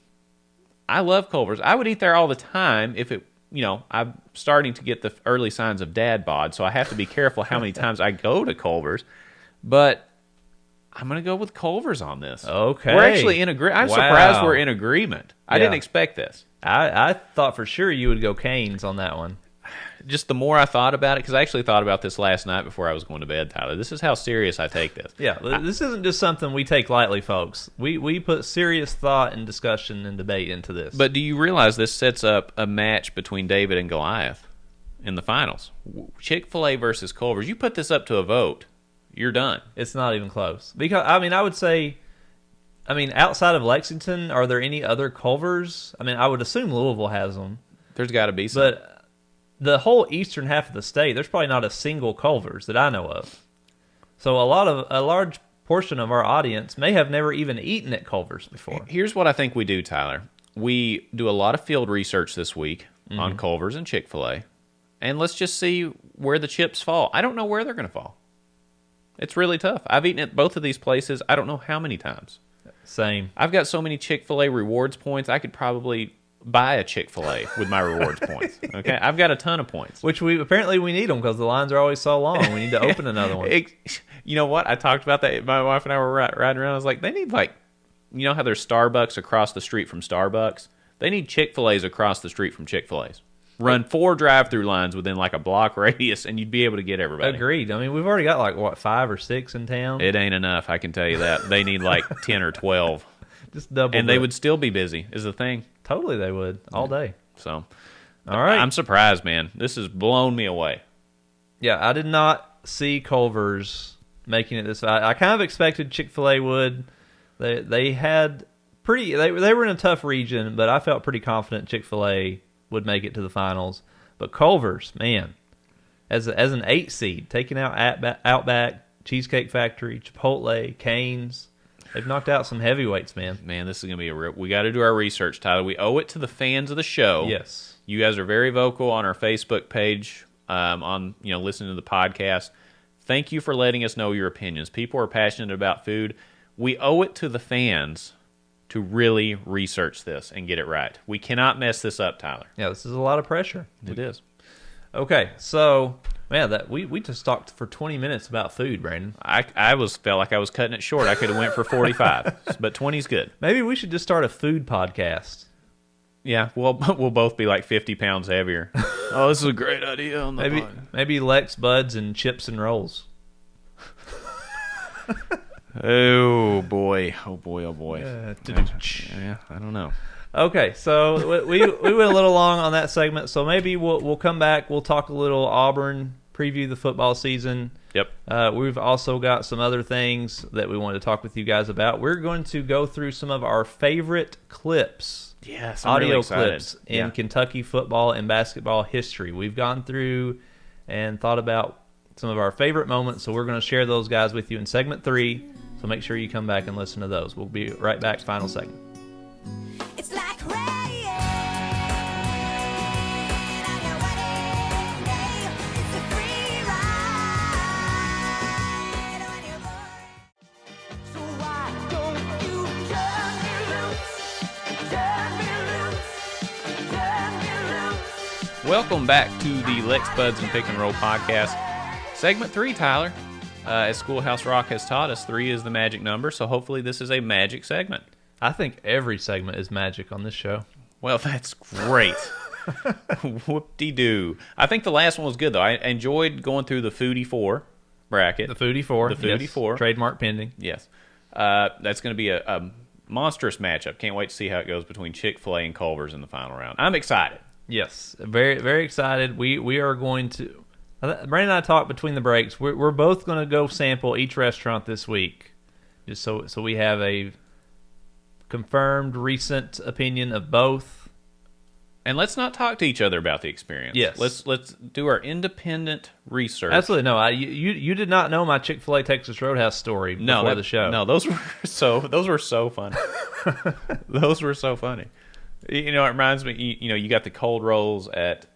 I love Culver's. I would eat there all the time if it, you know, I'm starting to get the early signs of dad bod, so I have to be careful how many times I go to Culver's. But I'm going to go with Culver's on this. Okay. We're actually in agreement. I'm surprised we're in agreement. I didn't expect this. I thought for sure you would go Canes on that one. Just the more I thought about it, because I actually thought about this last night before I was going to bed, Tyler. This is how serious I take this. Yeah, this isn't just something we take lightly, folks. We put serious thought and discussion and debate into this. But do you realize this sets up a match between David and Goliath in the finals? Chick-fil-A versus Culver's. You put this up to a vote, you're done. It's not even close. Because, I mean, I would say, outside of Lexington, are there any other Culver's? I mean, I would assume Louisville has them. There's got to be some. But the whole eastern half of the state, there's probably not a single Culver's that I know of. So a large portion of our audience may have never even eaten at Culver's before. Here's what I think we do, Tyler. We do a lot of field research this week on Culver's and Chick-fil-A, and let's just see where the chips fall. I don't know where they're going to fall. It's really tough. I've eaten at both of these places I don't know how many times. Same. I've got so many Chick-fil-A rewards points, I could probably buy a Chick-fil-A with my rewards points. Okay, I've got a ton of points. Which we need them because the lines are always so long. We need to open another one. You know what? I talked about that. My wife and I were riding around. I was like, they need you know how there's Starbucks across the street from Starbucks? They need Chick-fil-A's across the street from Chick-fil-A's. Run 4 drive-through lines within like a block radius, and you'd be able to get everybody. Agreed. I mean, we've already got 5 or 6 in town. It ain't enough, I can tell you that. They need like 10 or 12. Just double. And they would still be busy, is the thing. Totally, they would all day. So, all right. I'm surprised, man. This has blown me away. Yeah, I did not see Culver's making it this far. I kind of expected Chick-fil-A would. They had they were in a tough region, but I felt pretty confident Chick-fil-A would make it to the finals. But Culver's, man, as an 8 seed, taking out Outback, Cheesecake Factory, Chipotle, Cane's. They've knocked out some heavyweights, man. Man, this is going to be a real... We got to do our research, Tyler. We owe it to the fans of the show. Yes. You guys are very vocal on our Facebook page, on listening to the podcast. Thank you for letting us know your opinions. People are passionate about food. We owe it to the fans to really research this and get it right. We cannot mess this up, Tyler. Yeah, this is a lot of pressure. It is. Okay, so... Man, we just talked for 20 minutes about food, Brandon. I felt like I was cutting it short. I could have went for 45, but 20's good. Maybe we should just start a food podcast. Yeah, we'll both be like 50 pounds heavier. Oh, this is a great idea. On the maybe Lex Buds and chips and rolls. Oh boy! Yeah, I don't know. Okay, so we went a little long on that segment, so maybe we'll come back. We'll talk a little Auburn, preview the football season. Yep. We've also got some other things that we wanted to talk with you guys about. We're going to go through some of our favorite clips. Yes, audio clips in Kentucky football and basketball history. We've gone through and thought about some of our favorite moments, so we're going to share those guys with you in segment 3. So make sure you come back and listen to those. We'll be right back. Final segment. It's like rain on your wedding day. It's a free ride on your boy. So why don't you turn me loose? Welcome back to the Lex Buds and Pick and Roll podcast. Segment 3, Tyler. As Schoolhouse Rock has taught us, 3 is the magic number, so hopefully this is a magic segment. I think every segment is magic on this show. Well, that's great. Whoop-de-doo. I think the last one was good, though. I enjoyed going through the Foodie 4. bracket. The Foodie 4. The Foodie yes. 4. Trademark pending. Yes. That's going to be a monstrous matchup. Can't wait to see how it goes between Chick-fil-A and Culver's in the final round. I'm excited. Yes, very very excited. We are going to. Brandon and I talked between the breaks. We're both going to go sample each restaurant this week, just so we have a confirmed recent opinion of both. And let's not talk to each other about the experience. Yes. Let's do our independent research. Absolutely no. You did not know my Chick-fil-A Texas Roadhouse story before the show. No, those were so funny. Those were so funny. You know, it reminds me. You got the cold rolls at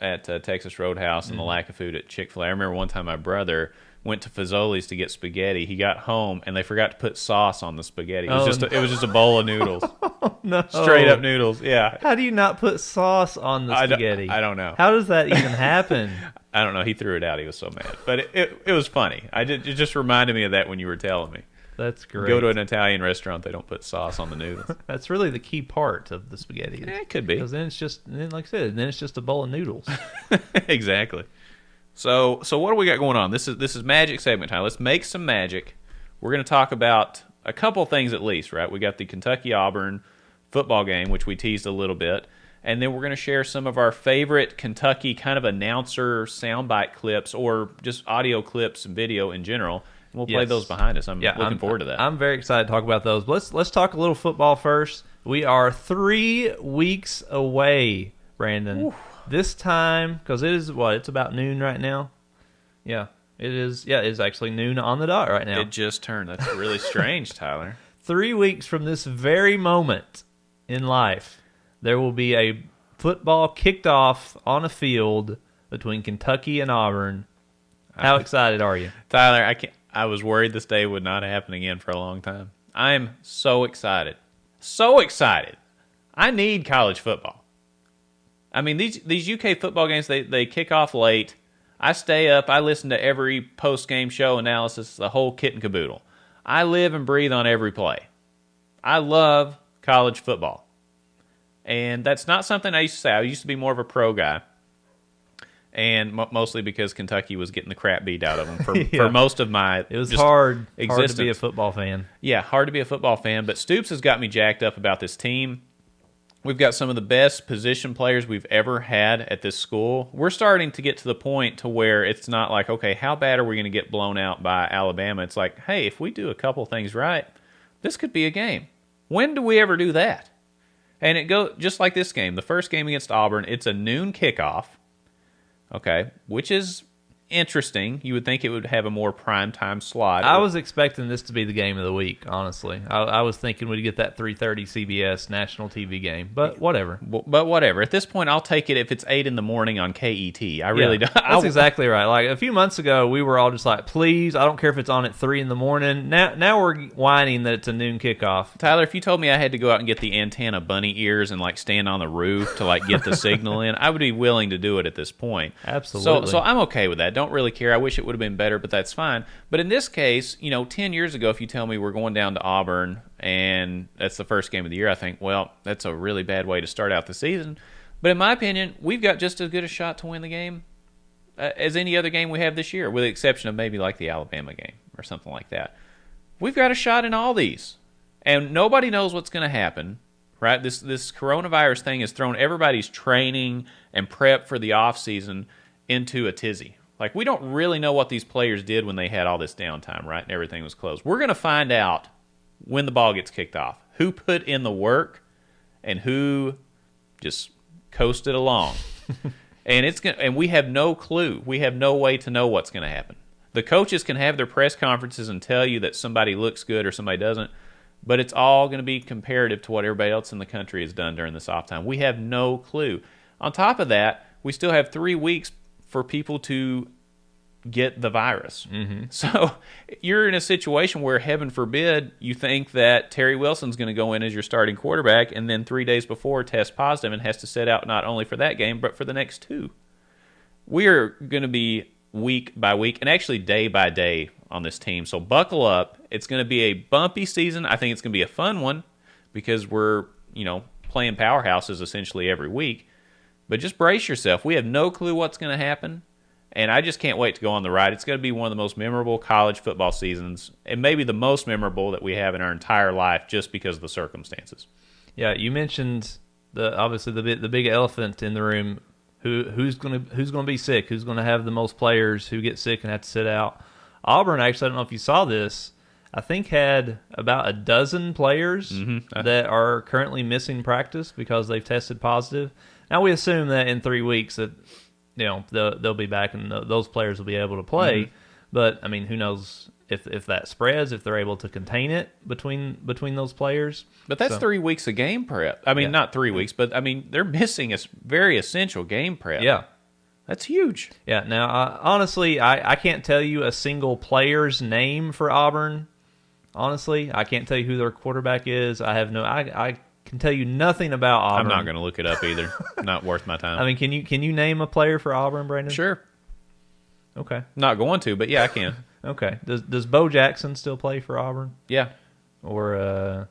Texas Roadhouse and the lack of food at Chick-fil-A. I remember one time my brother went to Fazoli's to get spaghetti. He got home and they forgot to put sauce on the spaghetti. It was just a bowl of noodles. No. Straight up noodles. Yeah. How do you not put sauce on the spaghetti? I don't know. How does that even happen? I don't know. He threw it out. He was so mad. But it was funny. It just reminded me of that when you were telling me. That's great. Go to an Italian restaurant, they don't put sauce on the noodles. That's really the key part of the spaghetti. Yeah, it could be. Because then like I said, then it's just a bowl of noodles. Exactly. So what do we got going on? This is magic segment time. Let's make some magic. We're going to talk about a couple things at least, right? We got the Kentucky-Auburn football game, which we teased a little bit. And then we're going to share some of our favorite Kentucky kind of announcer soundbite clips or just audio clips and video in general. And we'll play those behind us. I'm looking forward to that. I'm very excited to talk about those. But let's talk a little football first. We are 3 weeks away, Brandon. Oof. This time, because it is it's about noon right now. Yeah, it is. Yeah, it is actually noon on the dot right now. It just turned. That's really strange, Tyler. 3 weeks from this very moment in life, there will be a football kicked off on a field between Kentucky and Auburn. How excited are you? Tyler, I was worried this day would not happen again for a long time. I am so excited. So excited. I need college football. I mean, these UK football games, they kick off late. I stay up. I listen to every post-game show analysis, the whole kit and caboodle. I live and breathe on every play. I love college football. And that's not something I used to say. I used to be more of a pro guy. And mostly because Kentucky was getting the crap beat out of them for most of my It was hard existence. To be a football fan. Yeah, hard to be a football fan. But Stoops has got me jacked up about this team. We've got some of the best position players we've ever had at this school. We're starting to get to the point to where it's not like, okay, how bad are we going to get blown out by Alabama? It's like, hey, if we do a couple things right, this could be a game. When do we ever do that? And it goes just like this game. The first game against Auburn, it's a noon kickoff. Okay, which is interesting. You would think it would have a more prime time slot. I was expecting this to be the game of the week, honestly. I was thinking we'd get that 3:30 CBS national TV game, but whatever. But whatever. At this point, I'll take it if it's 8 in the morning on KET. I really don't. That's exactly right. Like a few months ago, we were all just like, please, I don't care if it's on at 3 in the morning. Now we're whining that it's a noon kickoff. Tyler, if you told me I had to go out and get the antenna bunny ears and like stand on the roof to like get the signal in, I would be willing to do it at this point. Absolutely. So I'm okay with that. Don't really care. I wish it would have been better, but that's fine. But in this case, 10 years ago, if you tell me we're going down to Auburn and that's the first game of the year, I think, well, that's a really bad way to start out the season. But in my opinion, we've got just as good a shot to win the game as any other game we have this year, with the exception of maybe like the Alabama game or something like that. We've got a shot in all these. And nobody knows what's going to happen, right? This coronavirus thing has thrown everybody's training and prep for the offseason into a tizzy. Like, we don't really know what these players did when they had all this downtime, right, and everything was closed. We're going to find out when the ball gets kicked off, who put in the work and who just coasted along. And we have no clue. We have no way to know what's going to happen. The coaches can have their press conferences and tell you that somebody looks good or somebody doesn't, but it's all going to be comparative to what everybody else in the country has done during this off time. We have no clue. On top of that, we still have 3 weeks for people to get the virus. Mm-hmm. So you're in a situation where, heaven forbid, you think that Terry Wilson's going to go in as your starting quarterback and then 3 days before test positive and has to sit out not only for that game but for the next 2. We are going to be week by week and actually day by day on this team. So buckle up. It's going to be a bumpy season. I think it's going to be a fun one because we're, playing powerhouses essentially every week. But just brace yourself. We have no clue what's going to happen. And I just can't wait to go on the ride. It's going to be one of the most memorable college football seasons, and maybe the most memorable that we have in our entire life, just because of the circumstances. Yeah, you mentioned obviously the big elephant in the room. Who's gonna be sick? Who's gonna have the most players who get sick and have to sit out? Auburn, actually, I don't know if you saw this, I think had about a dozen players that are currently missing practice because they've tested positive. Now we assume that in 3 weeks that they'll be back and those players will be able to play. But I mean, who knows if that spreads, if they're able to contain it between those players. But that's 3 weeks of game prep. I mean, not 3 weeks, but I mean, they're missing a very essential game prep. Yeah. That's huge. Yeah. Now, honestly, I can't tell you a single player's name for Auburn. Honestly, I can't tell you who their quarterback is. I can tell you nothing about Auburn. I'm not going to look it up either. Not worth my time. I mean, can you name a player for Auburn, Brandon? Sure. Okay. Not going to, but yeah, I can. Okay. Does Bo Jackson still play for Auburn? Yeah. Or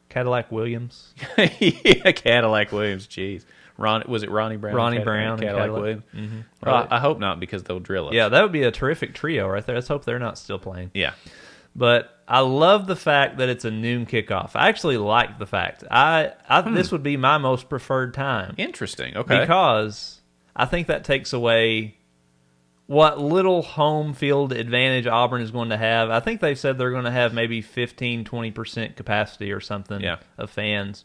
Cadillac Williams? Yeah, Cadillac Williams. Jeez. Was it Ronnie Brown? Ronnie Brown and Cadillac Cadillac. Williams. Mm-hmm. Well, I hope not, because they'll drill us. Yeah, that would be a terrific trio right there. Let's hope they're not still playing. Yeah. But I love the fact that it's a noon kickoff. I actually like the fact. This would be my most preferred time. Interesting. Okay. Because I think that takes away what little home field advantage Auburn is going to have. I think they've said they're going to have maybe 15-20% capacity or something of fans.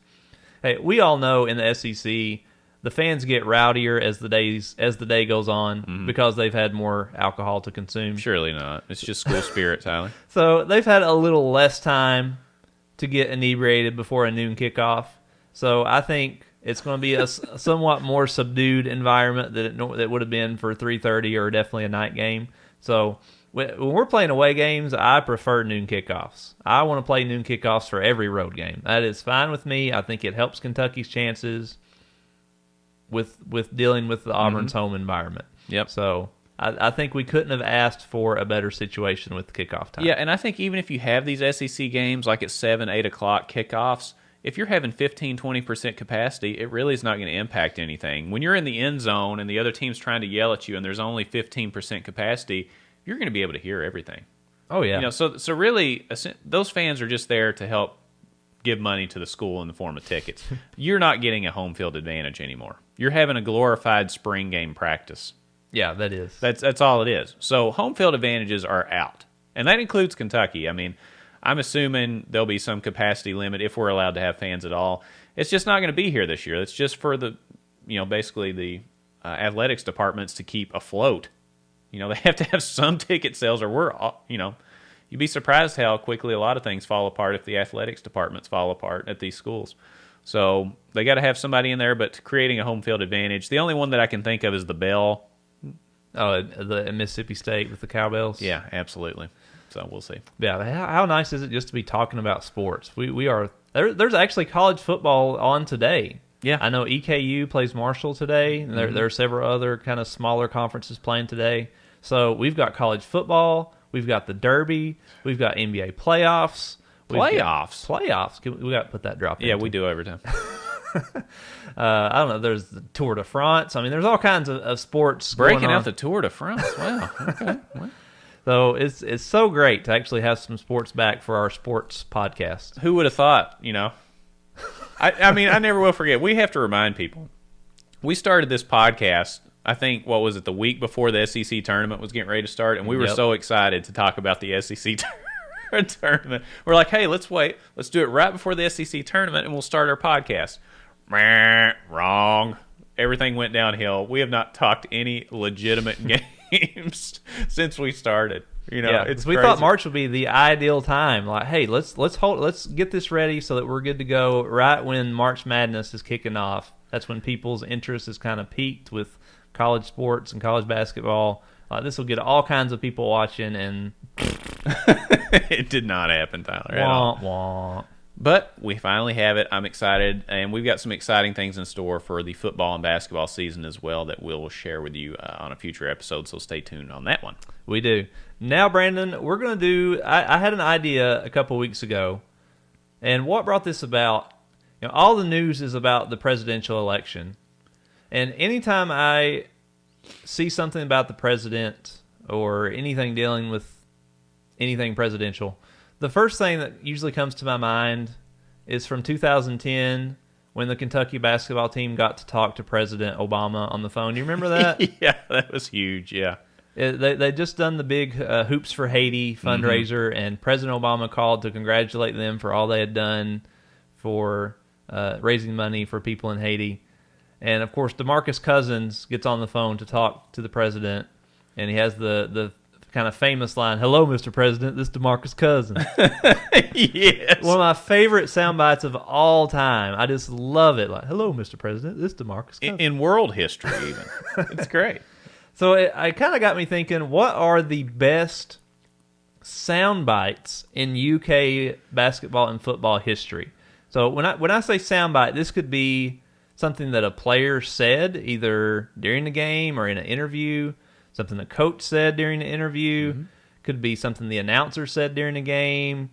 Hey, we all know in the SEC, the fans get rowdier as the day goes on because they've had more alcohol to consume. Surely not. It's just school spirit, Tyler. So they've had a little less time to get inebriated before a noon kickoff. So I think it's going to be a somewhat more subdued environment that would have been for 3:30 or definitely a night game. So when we're playing away games, I prefer noon kickoffs. I want to play noon kickoffs for every road game. That is fine with me. I think it helps Kentucky's chances with dealing with the Auburn's home environment. Yep. So I think we couldn't have asked for a better situation with kickoff time. Yeah, and I think even if you have these SEC games like at 7, 8 o'clock kickoffs, if you're having 15-20% capacity, it really is not going to impact anything. When you're in the end zone and the other team's trying to yell at you and there's only 15% capacity, you're going to be able to hear everything. Oh yeah. So really, those fans are just there to help give money to the school in the form of tickets. You're not getting a home field advantage anymore. You're having a glorified spring game practice. Yeah, that is. That's all it is. So home field advantages are out, and that includes Kentucky. I mean, I'm assuming there'll be some capacity limit if we're allowed to have fans at all. It's just not going to be here this year. It's just for the, basically the athletics departments to keep afloat. They have to have some ticket sales, or you'd be surprised how quickly a lot of things fall apart if the athletics departments fall apart at these schools. So they got to have somebody in there, but creating a home field advantage, the only one that I can think of is the Bell. Oh, the Mississippi State with the Cowbells? Yeah, absolutely. So we'll see. Yeah, how nice is it just to be talking about sports? We are there's actually college football on today. Yeah. I know EKU plays Marshall today, and there are several other kind of smaller conferences playing today. So we've got college football, we've got the Derby, we've got NBA playoffs. Playoffs. We got to put that drop in. Yeah, we do every time. I don't know. There's the Tour de France. I mean, there's all kinds of sports Breaking going on. out the Tour de France. Wow. Okay. Well, So it's so great to actually have some sports back for our sports podcast. who would have thought, I mean, I never will forget. We have to remind people. We started this podcast, I think, the week before the SEC tournament was getting ready to start, and we were so excited to talk about the SEC tournament. We're like, hey, let's wait. Let's do it right before the SEC tournament, and we'll start our podcast. Wrong. Everything went downhill. We have not talked any legitimate games since we started. We thought March would be the ideal time. Like, hey, let's get this ready so that we're good to go right when March Madness is kicking off. That's when people's interest is kind of peaked with college sports and college basketball. This will get all kinds of people watching, and it did not happen, Tyler. At all. Wah. But we finally have it. I'm excited, and we've got some exciting things in store for the football and basketball season as well that we'll share with you on a future episode, so stay tuned on that one. We do. Now, Brandon, we're going to do... I had an idea a couple weeks ago, and what brought this about, all the news is about the presidential election, and anytime I see something about the president or anything dealing with anything presidential, the first thing that usually comes to my mind is from 2010 when the Kentucky basketball team got to talk to President Obama on the phone. Do you remember that? Yeah, that was huge. Yeah. They just done the big Hoops for Haiti fundraiser, and President Obama called to congratulate them for all they had done for raising money for people in Haiti. And, of course, DeMarcus Cousins gets on the phone to talk to the president, and he has the kind of famous line, "Hello, Mr. President, this is DeMarcus Cousins." Yes. One of my favorite sound bites of all time. I just love it. Like, "Hello, Mr. President, this is DeMarcus Cousins." In world history, even. It's great. So it kind of got me thinking, what are the best sound bites in UK basketball and football history? So when I say sound bite, this could be something that a player said either during the game or in an interview, something the coach said during the interview, could be something the announcer said during the game,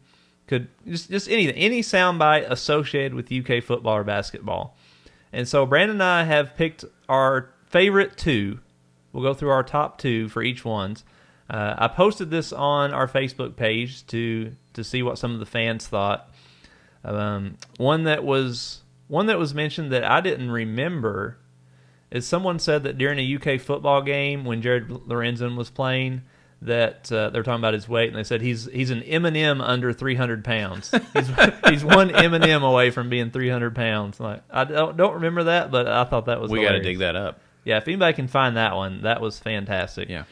could just anything, any sound bite associated with UK football or basketball. And so Brandon and I have picked our favorite two. We'll go through our top two for each ones. I posted this on our Facebook page to see what some of the fans thought. One that was mentioned that I didn't remember is someone said that during a UK football game when Jared Lorenzen was playing that they're talking about his weight, and they said he's an M&M under 300 pounds. He's one M&M away from being 300 pounds. Like, I don't remember that, but I thought that was We got to hilarious. dig that up. Yeah, if anybody can find that one, that was fantastic. Yeah.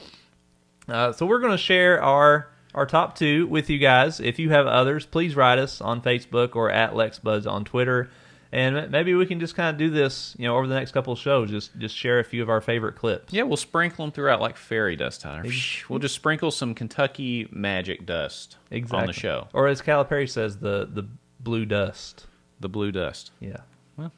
So we're going to share our top two with you guys. If you have others, please write us on Facebook or at LexBuds on Twitter. And maybe we can just kind of do this, over the next couple of shows. Just share a few of our favorite clips. Yeah, we'll sprinkle them throughout like fairy dust, Tyler. We'll just sprinkle some Kentucky magic dust on the show. Or as Calipari says, the blue dust. The blue dust. Yeah. Well,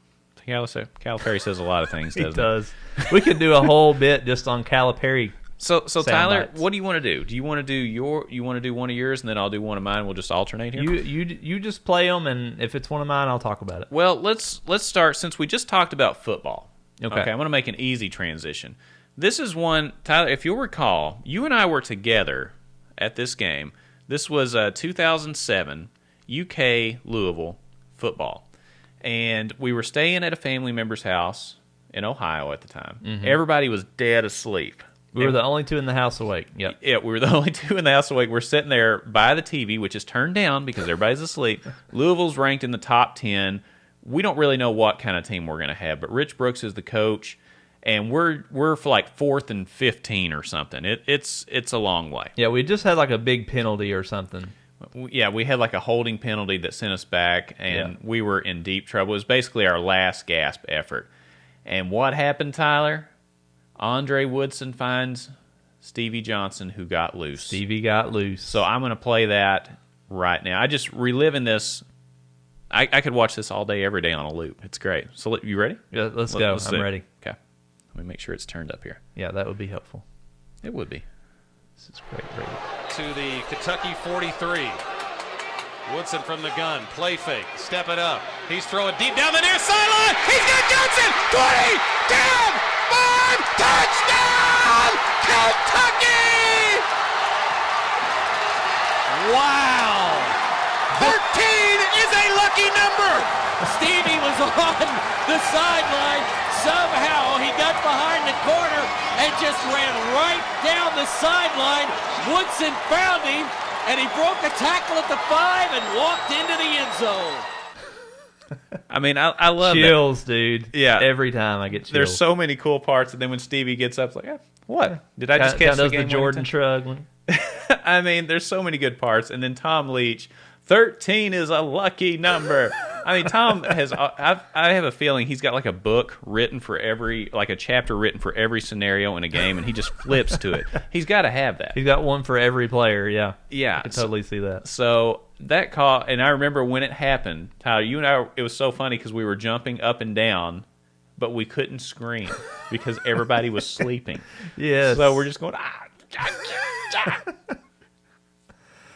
Calipari says a lot of things, He doesn't does. We could do a whole bit just on Calipari. So Tyler, bites. what do you want to do? Do you want to do one of yours and then I'll do one of mine? We'll just alternate here. You just play them, and if it's one of mine, I'll talk about it. Well, let's start since we just talked about football. Okay. I'm going to make an easy transition. This is one, Tyler, if you'll recall, you and I were together at this game. This was 2007 UK Louisville football. And we were staying at a family member's house in Ohio at the time. Mm-hmm. Everybody was dead asleep. We were the only two in the house awake. Yep. Yeah, we were the only two in the house awake. We're sitting there by the TV, which is turned down because everybody's asleep. Louisville's ranked in the top 10. We don't really know what kind of team we're going to have, but Rich Brooks is the coach, and we're for like 4th and 15 or something. It's a long way. Yeah, we just had like a big penalty or something. Yeah, we had like a holding penalty that sent us back, and we were in deep trouble. It was basically our last gasp effort. And what happened, Tyler? Andre Woodson finds Stevie Johnson, who got loose. Stevie got loose. So I'm going to play that right now. I just reliving this. I could watch this all day, every day on a loop. It's great. So you ready? Yeah, let's go. Let's I'm see. ready. Okay. Let me make sure it's turned up here. Yeah, that would be helpful. It would be. This is great. To the Kentucky 43. Woodson from the gun. Play fake. Step it up. He's throwing deep down the near sideline. He's got Johnson. 20. Down. 5. Touchdown. Kentucky. Wow. 13 is a lucky number. Stevie was on the sideline. Somehow he got behind the corner and just ran right down the sideline. Woodson found him, and he broke a tackle at the 5 and walked into the end zone. I mean, I love Chills, dude. Yeah. Every time I get chills. There's so many cool parts, and then when Stevie gets up, it's like, what? Did I just Kinda catch the does game? the Jordan shrug one. I mean, there's so many good parts. And then Tom Leach, 13 is a lucky number. I mean, Tom has, I have a feeling he's got like a book written for like a chapter written for every scenario in a game, and he just flips to it. He's got to have that. He's got one for every player, yeah. Yeah. I can totally see that. So that call, and I remember when it happened, Tyler, you and I, it was so funny because we were jumping up and down, but we couldn't scream because everybody was sleeping. Yes. So we're just going,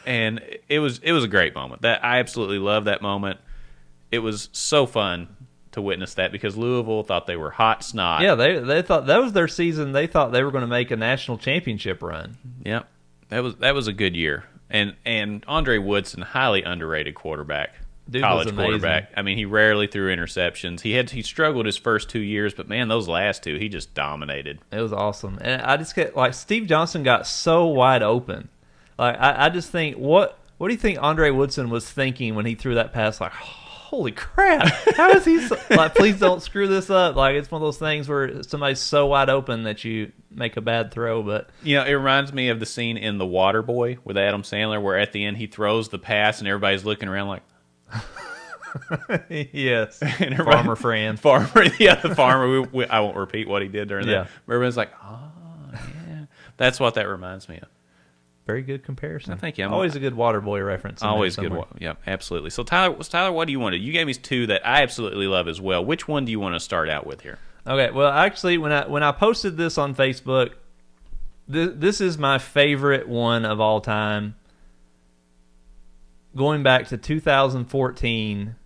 and it was a great moment. That I absolutely love that moment. It was so fun to witness that because Louisville thought they were hot snot. Yeah, they thought that was their season. They thought they were going to make a national championship run. Yep. That was a good year. And Andre Woodson, highly underrated quarterback. Dude college was amazing. quarterback. I mean, he rarely threw interceptions. He struggled his first 2 years, but man, those last two, he just dominated. It was awesome. And I just get like Steve Johnson got so wide open. Like I just think what do you think Andre Woodson was thinking when he threw that pass? Like, holy crap! How is he like? Please don't screw this up. Like it's one of those things where somebody's so wide open that you make a bad throw. But You know, it reminds me of the scene in The Waterboy with Adam Sandler, where at the end he throws the pass and everybody's looking around like, yes, and Farmer Fran. the farmer. I won't repeat what he did during Yeah. that. But everyone's like, oh yeah, that's what that reminds me of. Very good comparison. Thank you. Always a good Waterboy reference. in there Always good somewhere. one. Yeah, absolutely. So Tyler, what do you want to? You gave me two that I absolutely love as well. Which one do you want to start out with here? Okay, well, actually, when I posted this on Facebook, this is my favorite one of all time. Going back to 2014,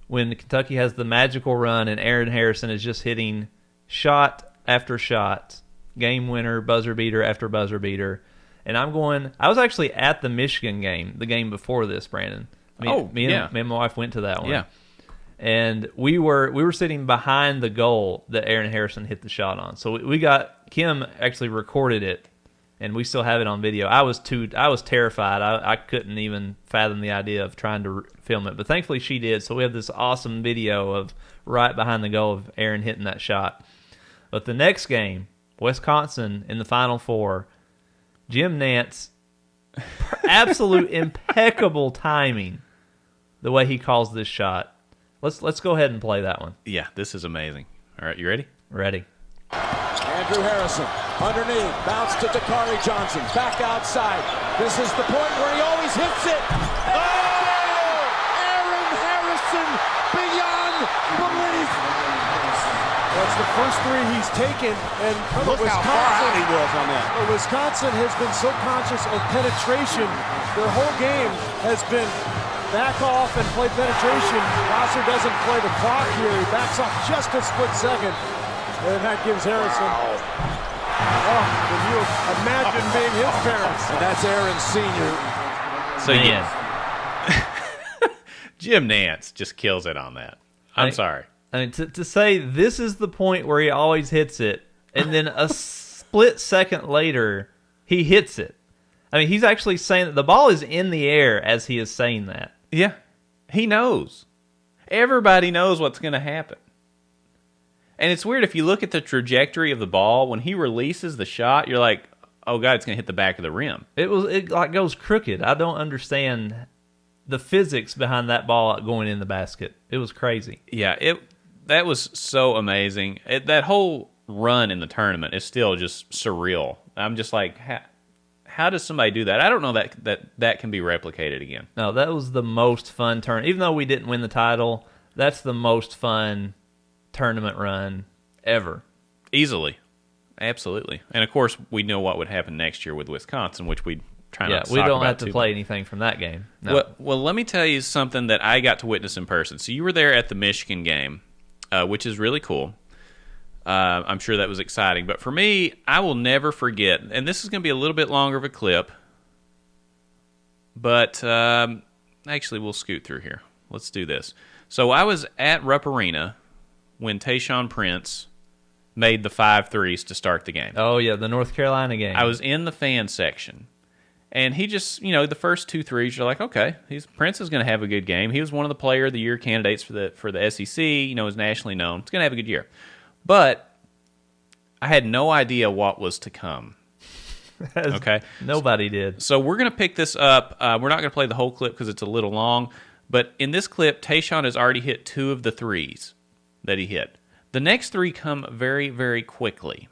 when Kentucky has the magical run and Aaron Harrison is just hitting shot after shot, game winner, buzzer beater after buzzer beater. And I was actually at the Michigan game, the game before this, Brandon. Me and my wife went to that one. Yeah. And we were sitting behind the goal that Aaron Harrison hit the shot on. So we got Kim actually recorded it, and we still have it on video. I was terrified. I couldn't even fathom the idea of trying to film it, but thankfully she did. So we have this awesome video of right behind the goal of Aaron hitting that shot. But the next game, Wisconsin in the Final Four, Jim Nantz, absolute impeccable timing, the way he calls this shot. Let's go ahead and play that one. Yeah, this is amazing. All right, you ready? Ready. Andrew Harrison, underneath, bounce to Dakari Johnson, back outside. This is the point where he always hits it. Oh! Aaron Harrison beyond belief. That's the first three he's taken, and Look how far out he was on that. Wisconsin has been so conscious of penetration. Their whole game has been back off and play penetration. Rosser doesn't play the clock here. He backs off just a split second. And that gives Harrison. Oh, can you imagine being his parents? And that's Aaron Sr. So Man. Jim Nantz just kills it on that. I'm sorry. I mean, to say this is the point where he always hits it, and then a split second later, he hits it. I mean, he's actually saying that the ball is in the air as he is saying that. Yeah, he knows. Everybody knows what's going to happen. And it's weird if you look at the trajectory of the ball, when he releases the shot, you're like, oh God, it's going to hit the back of the rim. It like goes crooked. I don't understand the physics behind that ball going in the basket. It was crazy. Yeah, that was so amazing. That whole run in the tournament is still just surreal. I'm just like, how does somebody do that? I don't know that can be replicated again. No, that was the most fun turn. Even though we didn't win the title, that's the most fun tournament run ever. Easily. Absolutely. And of course, we know what would happen next year with Wisconsin, which we try not to we talk don't about have to too play much. anything from that game. No. Well, let me tell you something that I got to witness in person. So you were there at the Michigan game, which is really cool. I'm sure that was exciting. But for me, I will never forget, and this is going to be a little bit longer of a clip, but actually we'll scoot through here. Let's do this. So I was at Rupp Arena when Tayshaun Prince made the 5 threes to start the game. Oh, yeah, the North Carolina game. I was in the fan section, and he just, the first 2 threes, you're like, okay, Prince is going to have a good game. He was one of the Player of the Year candidates for the SEC. Is nationally known. He's going to have a good year. But I had no idea what was to come. Okay, Nobody did. so we're going to pick this up. We're not going to play the whole clip because it's a little long. But in this clip, Tayshaun has already hit 2 of the threes that he hit. The next 3 come very, very quickly.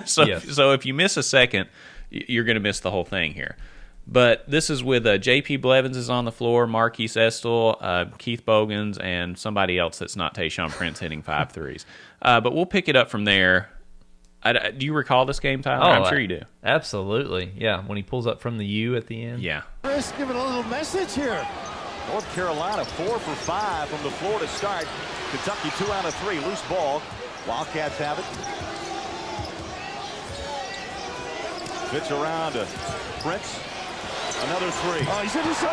So if you miss a second, you're going to miss the whole thing here. But this is with J.P. Blevins is on the floor, Marquise Estel, Keith Bogans, and somebody else that's not Tayshaun Prince hitting 5 threes. But we'll pick it up from there. Do you recall this game, Tyler? I'm sure you do. Absolutely. Yeah, when he pulls up from the U at the end. Yeah. Chris giving a little message here. North Carolina 4 for 5 from the floor to start. Kentucky 2 out of 3. Loose ball. Wildcats have it. Pitch around to Prince. Another 3. Oh, he's in his zone.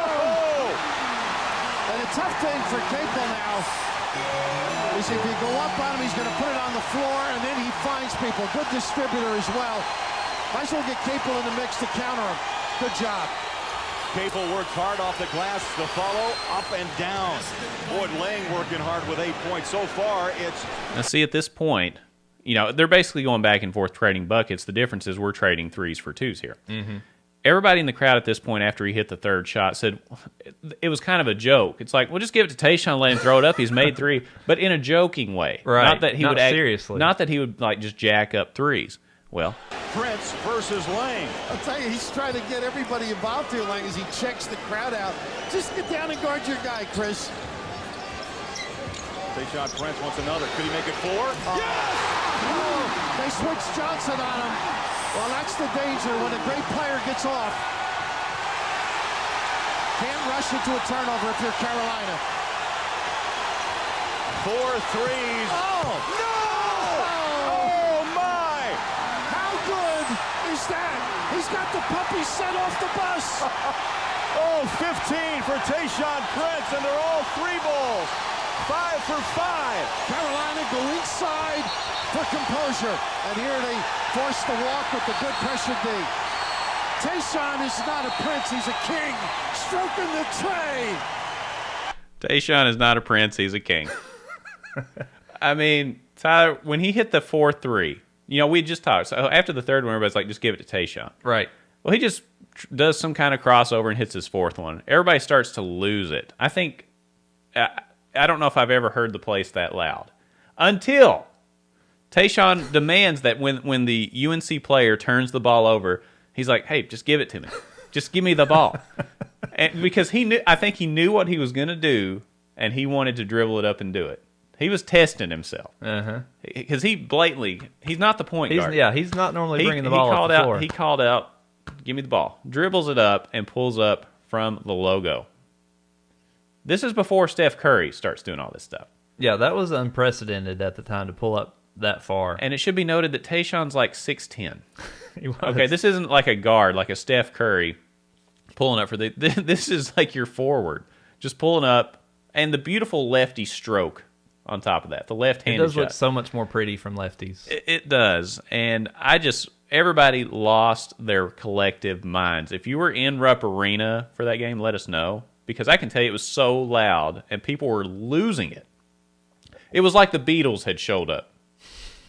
And a tough thing for Capel now is if you go up on him, he's going to put it on the floor, and then he finds people. Good distributor as well. Might as well get Capel in the mix to counter him. Good job. Capel works hard off the glass. The follow, up and down. Boyd Lang working hard with 8 points. So far, it's... Now, see, at this point, you know, they're basically going back and forth trading buckets. The difference is we're trading 3s for 2s here. Mm-hmm. Everybody in the crowd at this point, after he hit the third shot, said it was kind of a joke. It's like, well, just give it to Tayshaun, let him throw it up. He's made 3, but in a joking way. Right. Not that he Not would seriously. Not that he would like just jack up 3s. Well, Prince versus Lang. I'll tell you, he's trying to get everybody involved here, Lang, as he checks the crowd out. Just get down and guard your guy, Chris. Tayshaun Prince wants another. Could he make it 4? Yes! Oh, they switched Johnson on him. Well, that's the danger when a great player gets off. Can't rush into a turnover if you're Carolina. 4 threes. Oh, no! Oh, my! How good is that? He's got the puppy set off the bus. Oh, 15 for Tayshaun Prince, and they're all 3 balls. 5 for 5. Carolina go inside for composure. And here they force the walk with the good pressure D. Tayshaun is not a prince, he's a king. Stroking the tray. Tayshaun is not a prince, he's a king. I mean, Tyler, when he hit the 4-3, you know, we just talked. So after the third one, everybody's like, just give it to Tayshaun. Right. Well, he just does some kind of crossover and hits his 4th one. Everybody starts to lose it. I think, I don't know if I've ever heard the place that loud. Until Tayshaun demands that when the UNC player turns the ball over, he's like, hey, just give it to me. Just give me the ball. And because I think he knew what he was going to do, and he wanted to dribble it up and do it. He was testing himself. Because he's not the point guard. He's not normally bringing the ball off the floor. He called out, give me the ball. Dribbles it up and pulls up from the logo. This is before Steph Curry starts doing all this stuff. Yeah, that was unprecedented at the time to pull up that far. And it should be noted that Tayshaun's like 6'10". He was. Okay, this isn't like a guard, like a Steph Curry pulling up for the... This is like your forward. Just pulling up, and the beautiful lefty stroke on top of that. The left-handed It does shot. look so much more pretty from lefties. It does. And everybody lost their collective minds. If you were in Rupp Arena for that game, let us know. Because I can tell you it was so loud, and people were losing it. It was like the Beatles had showed up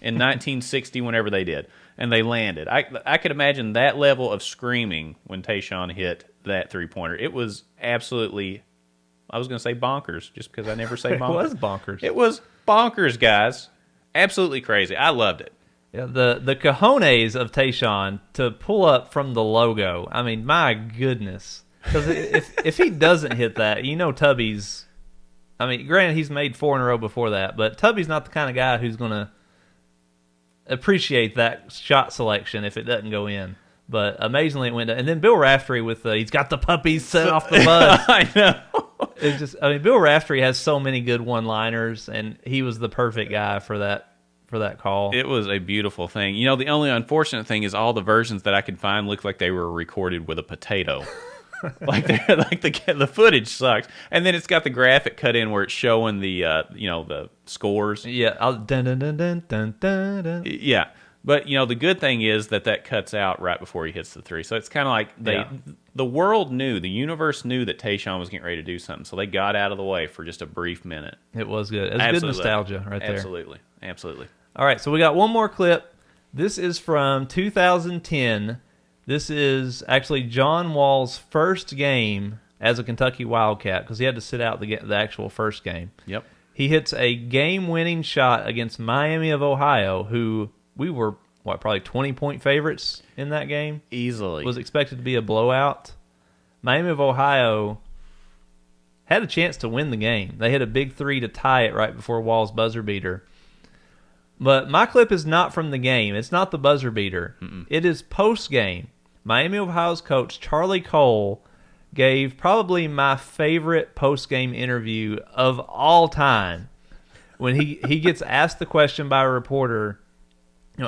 in 1960, whenever they did, and they landed. I could imagine that level of screaming when Tayshaun hit that three-pointer. It was absolutely, I was going to say bonkers, just because I never say bonkers. It was bonkers. It was bonkers, guys. Absolutely crazy. I loved it. Yeah, the cojones of Tayshaun to pull up from the logo. I mean, my goodness. Because if he doesn't hit that, you know Tubby's... I mean, granted, he's made 4 in a row before that, but Tubby's not the kind of guy who's going to appreciate that shot selection if it doesn't go in. But amazingly, it went. And then Bill Raftery with he's got the puppies set off the bus. I know. It's just, I mean, Bill Raftery has so many good one-liners, and he was the perfect guy for that call. It was a beautiful thing. You know, the only unfortunate thing is all the versions that I could find looked like they were recorded with a potato. like the footage sucks, and then it's got the graphic cut in where it's showing the the scores. Yeah, dun, dun, dun, dun, dun, dun, dun. Yeah, but the good thing is that cuts out right before he hits the three, so it's kind of like the world knew, the universe knew that Tayshaun was getting ready to do something, so they got out of the way for just a brief minute. It was good. It was good nostalgia right there. Absolutely. All right, so we got one more clip. This is from 2010. This is actually John Wall's first game as a Kentucky Wildcat because he had to sit out the actual first game. Yep. He hits a game-winning shot against Miami of Ohio, who we were, probably 20-point favorites in that game? Easily. Was expected to be a blowout. Miami of Ohio had a chance to win the game. They hit a big 3 to tie it right before Wall's buzzer beater. But my clip is not from the game. It's not the buzzer beater. It is post-game. Miami of Ohio's coach, Charlie Cole, gave probably my favorite post-game interview of all time when he gets asked the question by a reporter,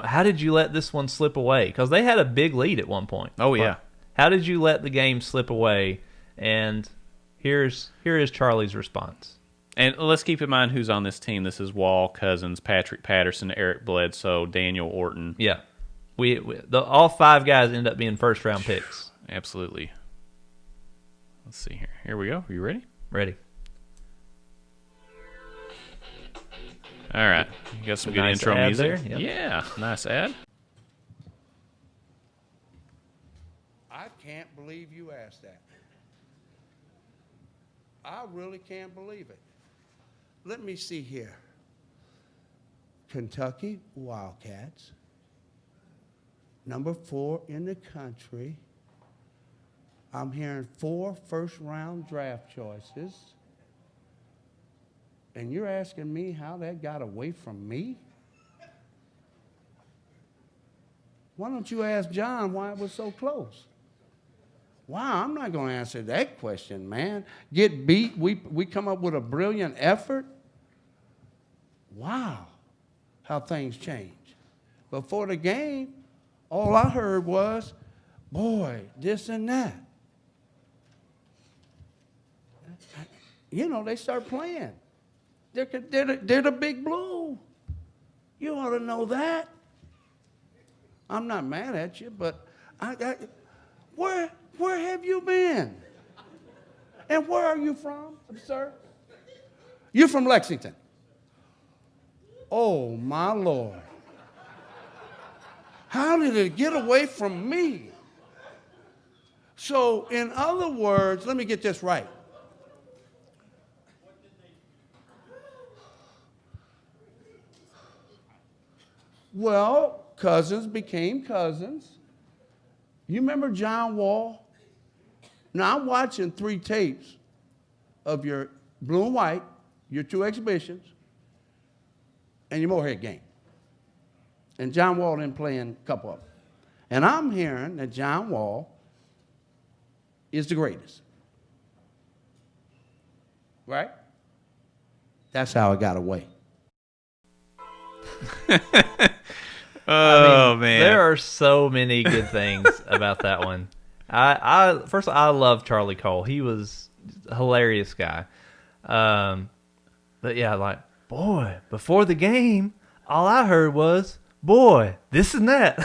how did you let this one slip away? Because they had a big lead at one point. Oh, yeah. How did you let the game slip away? And here is Charlie's response. And let's keep in mind who's on this team. This is Wall, Cousins, Patrick Patterson, Eric Bledsoe, Daniel Orton. Yeah. All 5 guys end up being first-round picks. Absolutely. Let's see here. Here we go. Are you ready? Ready. All right. You got some good Nice intro ad music. there. Yep. Yeah. Nice ad. I can't believe you asked that. I really can't believe it. Let me see here. Kentucky Wildcats, number 4 in the country. I'm hearing 4 first-round draft choices. And you're asking me how that got away from me? Why don't you ask John why it was so close? Wow, I'm not going to answer that question, man. Get beat, we come up with a brilliant effort? Wow, how things change. Before the game, all I heard was, boy, this and that. They start playing. They're the Big Blue. You ought to know that. I'm not mad at you, but where have you been? And where are you from, sir? You're from Lexington. Oh, my Lord. How did it get away from me? So, in other words, let me get this right. Well, Cousins became Cousins. You remember John Wall? Now, I'm watching 3 tapes of your blue and white, your 2 exhibitions, and your Morehead game. And John Wall didn't play in a couple of them. And I'm hearing that John Wall is the greatest. Right? That's how it got away. Oh, man. There are so many good things about that one. First of all, I love Charlie Cole. He was a hilarious guy. But yeah, boy, before the game, all I heard was, boy, this and that.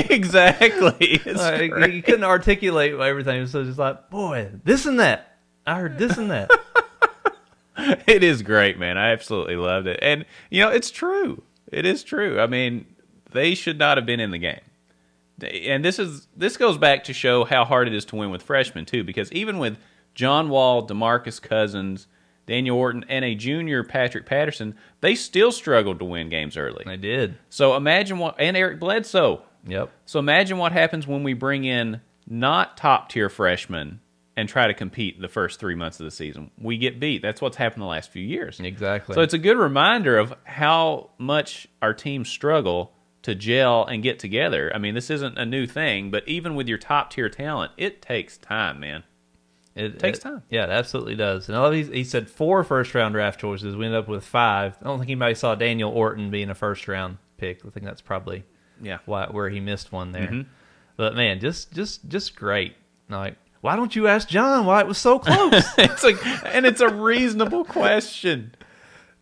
Exactly. You couldn't articulate everything. So just boy, this and that. I heard this and that. It is great, man. I absolutely loved it. And, it's true. It is true. I mean, they should not have been in the game. And this goes back to show how hard it is to win with freshmen, too, because even with John Wall, DeMarcus Cousins, Daniel Orton, and a junior Patrick Patterson, they still struggled to win games early. They did. So imagine and Eric Bledsoe. Yep. So imagine what happens when we bring in not top-tier freshmen and try to compete the first 3 months of the season. We get beat. That's what's happened the last few years. Exactly. So it's a good reminder of how much our teams struggle to gel and get together. I mean, this isn't a new thing, but even with your top-tier talent, it takes time, man. It takes time. Yeah, it absolutely does. And I love he said 4 first-round draft choices. We ended up with 5. I don't think anybody saw Daniel Orton being a first-round pick. I think that's probably where he missed one there. Mm-hmm. But, man, just great. Why don't you ask John why it was so close? It's a reasonable question.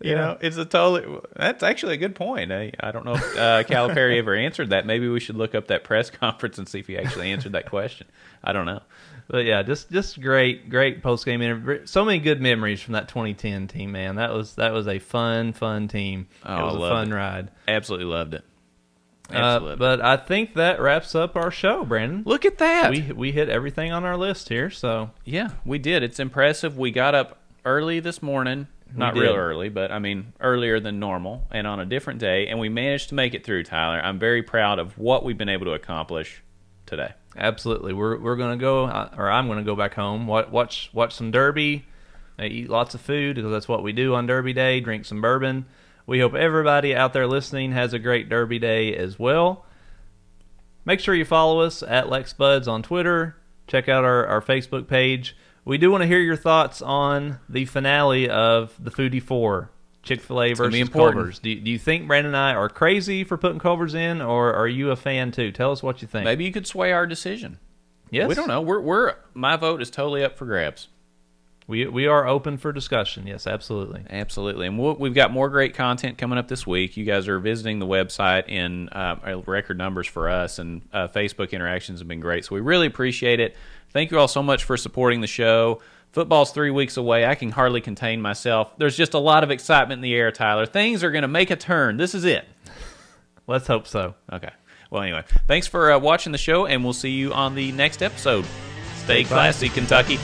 It's that's actually a good point. I don't know if Calipari ever answered that. Maybe we should look up that press conference and see if he actually answered that question. I don't know. But yeah, just great post-game interview. So many good memories from that 2010 team, man. That was a fun team. Oh, it was a fun ride. Absolutely loved it. Absolutely. But I think that wraps up our show, Brandon. Look at that. We hit everything on our list here. So yeah, we did. It's impressive. We got up early this morning. Not real early, but I mean earlier than normal and on a different day, and we managed to make it through, Tyler. I'm very proud of what we've been able to accomplish today. Absolutely. We're going to go, or I'm going to go back home, watch some Derby, eat lots of food, because that's what we do on Derby Day, drink some bourbon. We hope everybody out there listening has a great Derby Day as well. Make sure you follow us at LexBuds on Twitter, Check out our Facebook page. We do want to hear your thoughts on the finale of the Foodie 4, Chick-fil-A gonna be versus important. Culver's. Do you think Brandon and I are crazy for putting Culver's in, or are you a fan too? Tell us what you think. Maybe you could sway our decision. Yes. We don't know. My vote is totally up for grabs. We are open for discussion. Yes, absolutely. Absolutely. And we've got more great content coming up this week. You guys are visiting the website in record numbers for us, and Facebook interactions have been great. So we really appreciate it. Thank you all so much for supporting the show. Football's 3 weeks away. I can hardly contain myself. There's just a lot of excitement in the air, Tyler. Things are going to make a turn. This is it. Let's hope so. Okay. Well, anyway, thanks for watching the show, and we'll see you on the next episode. Stay classy, Kentucky.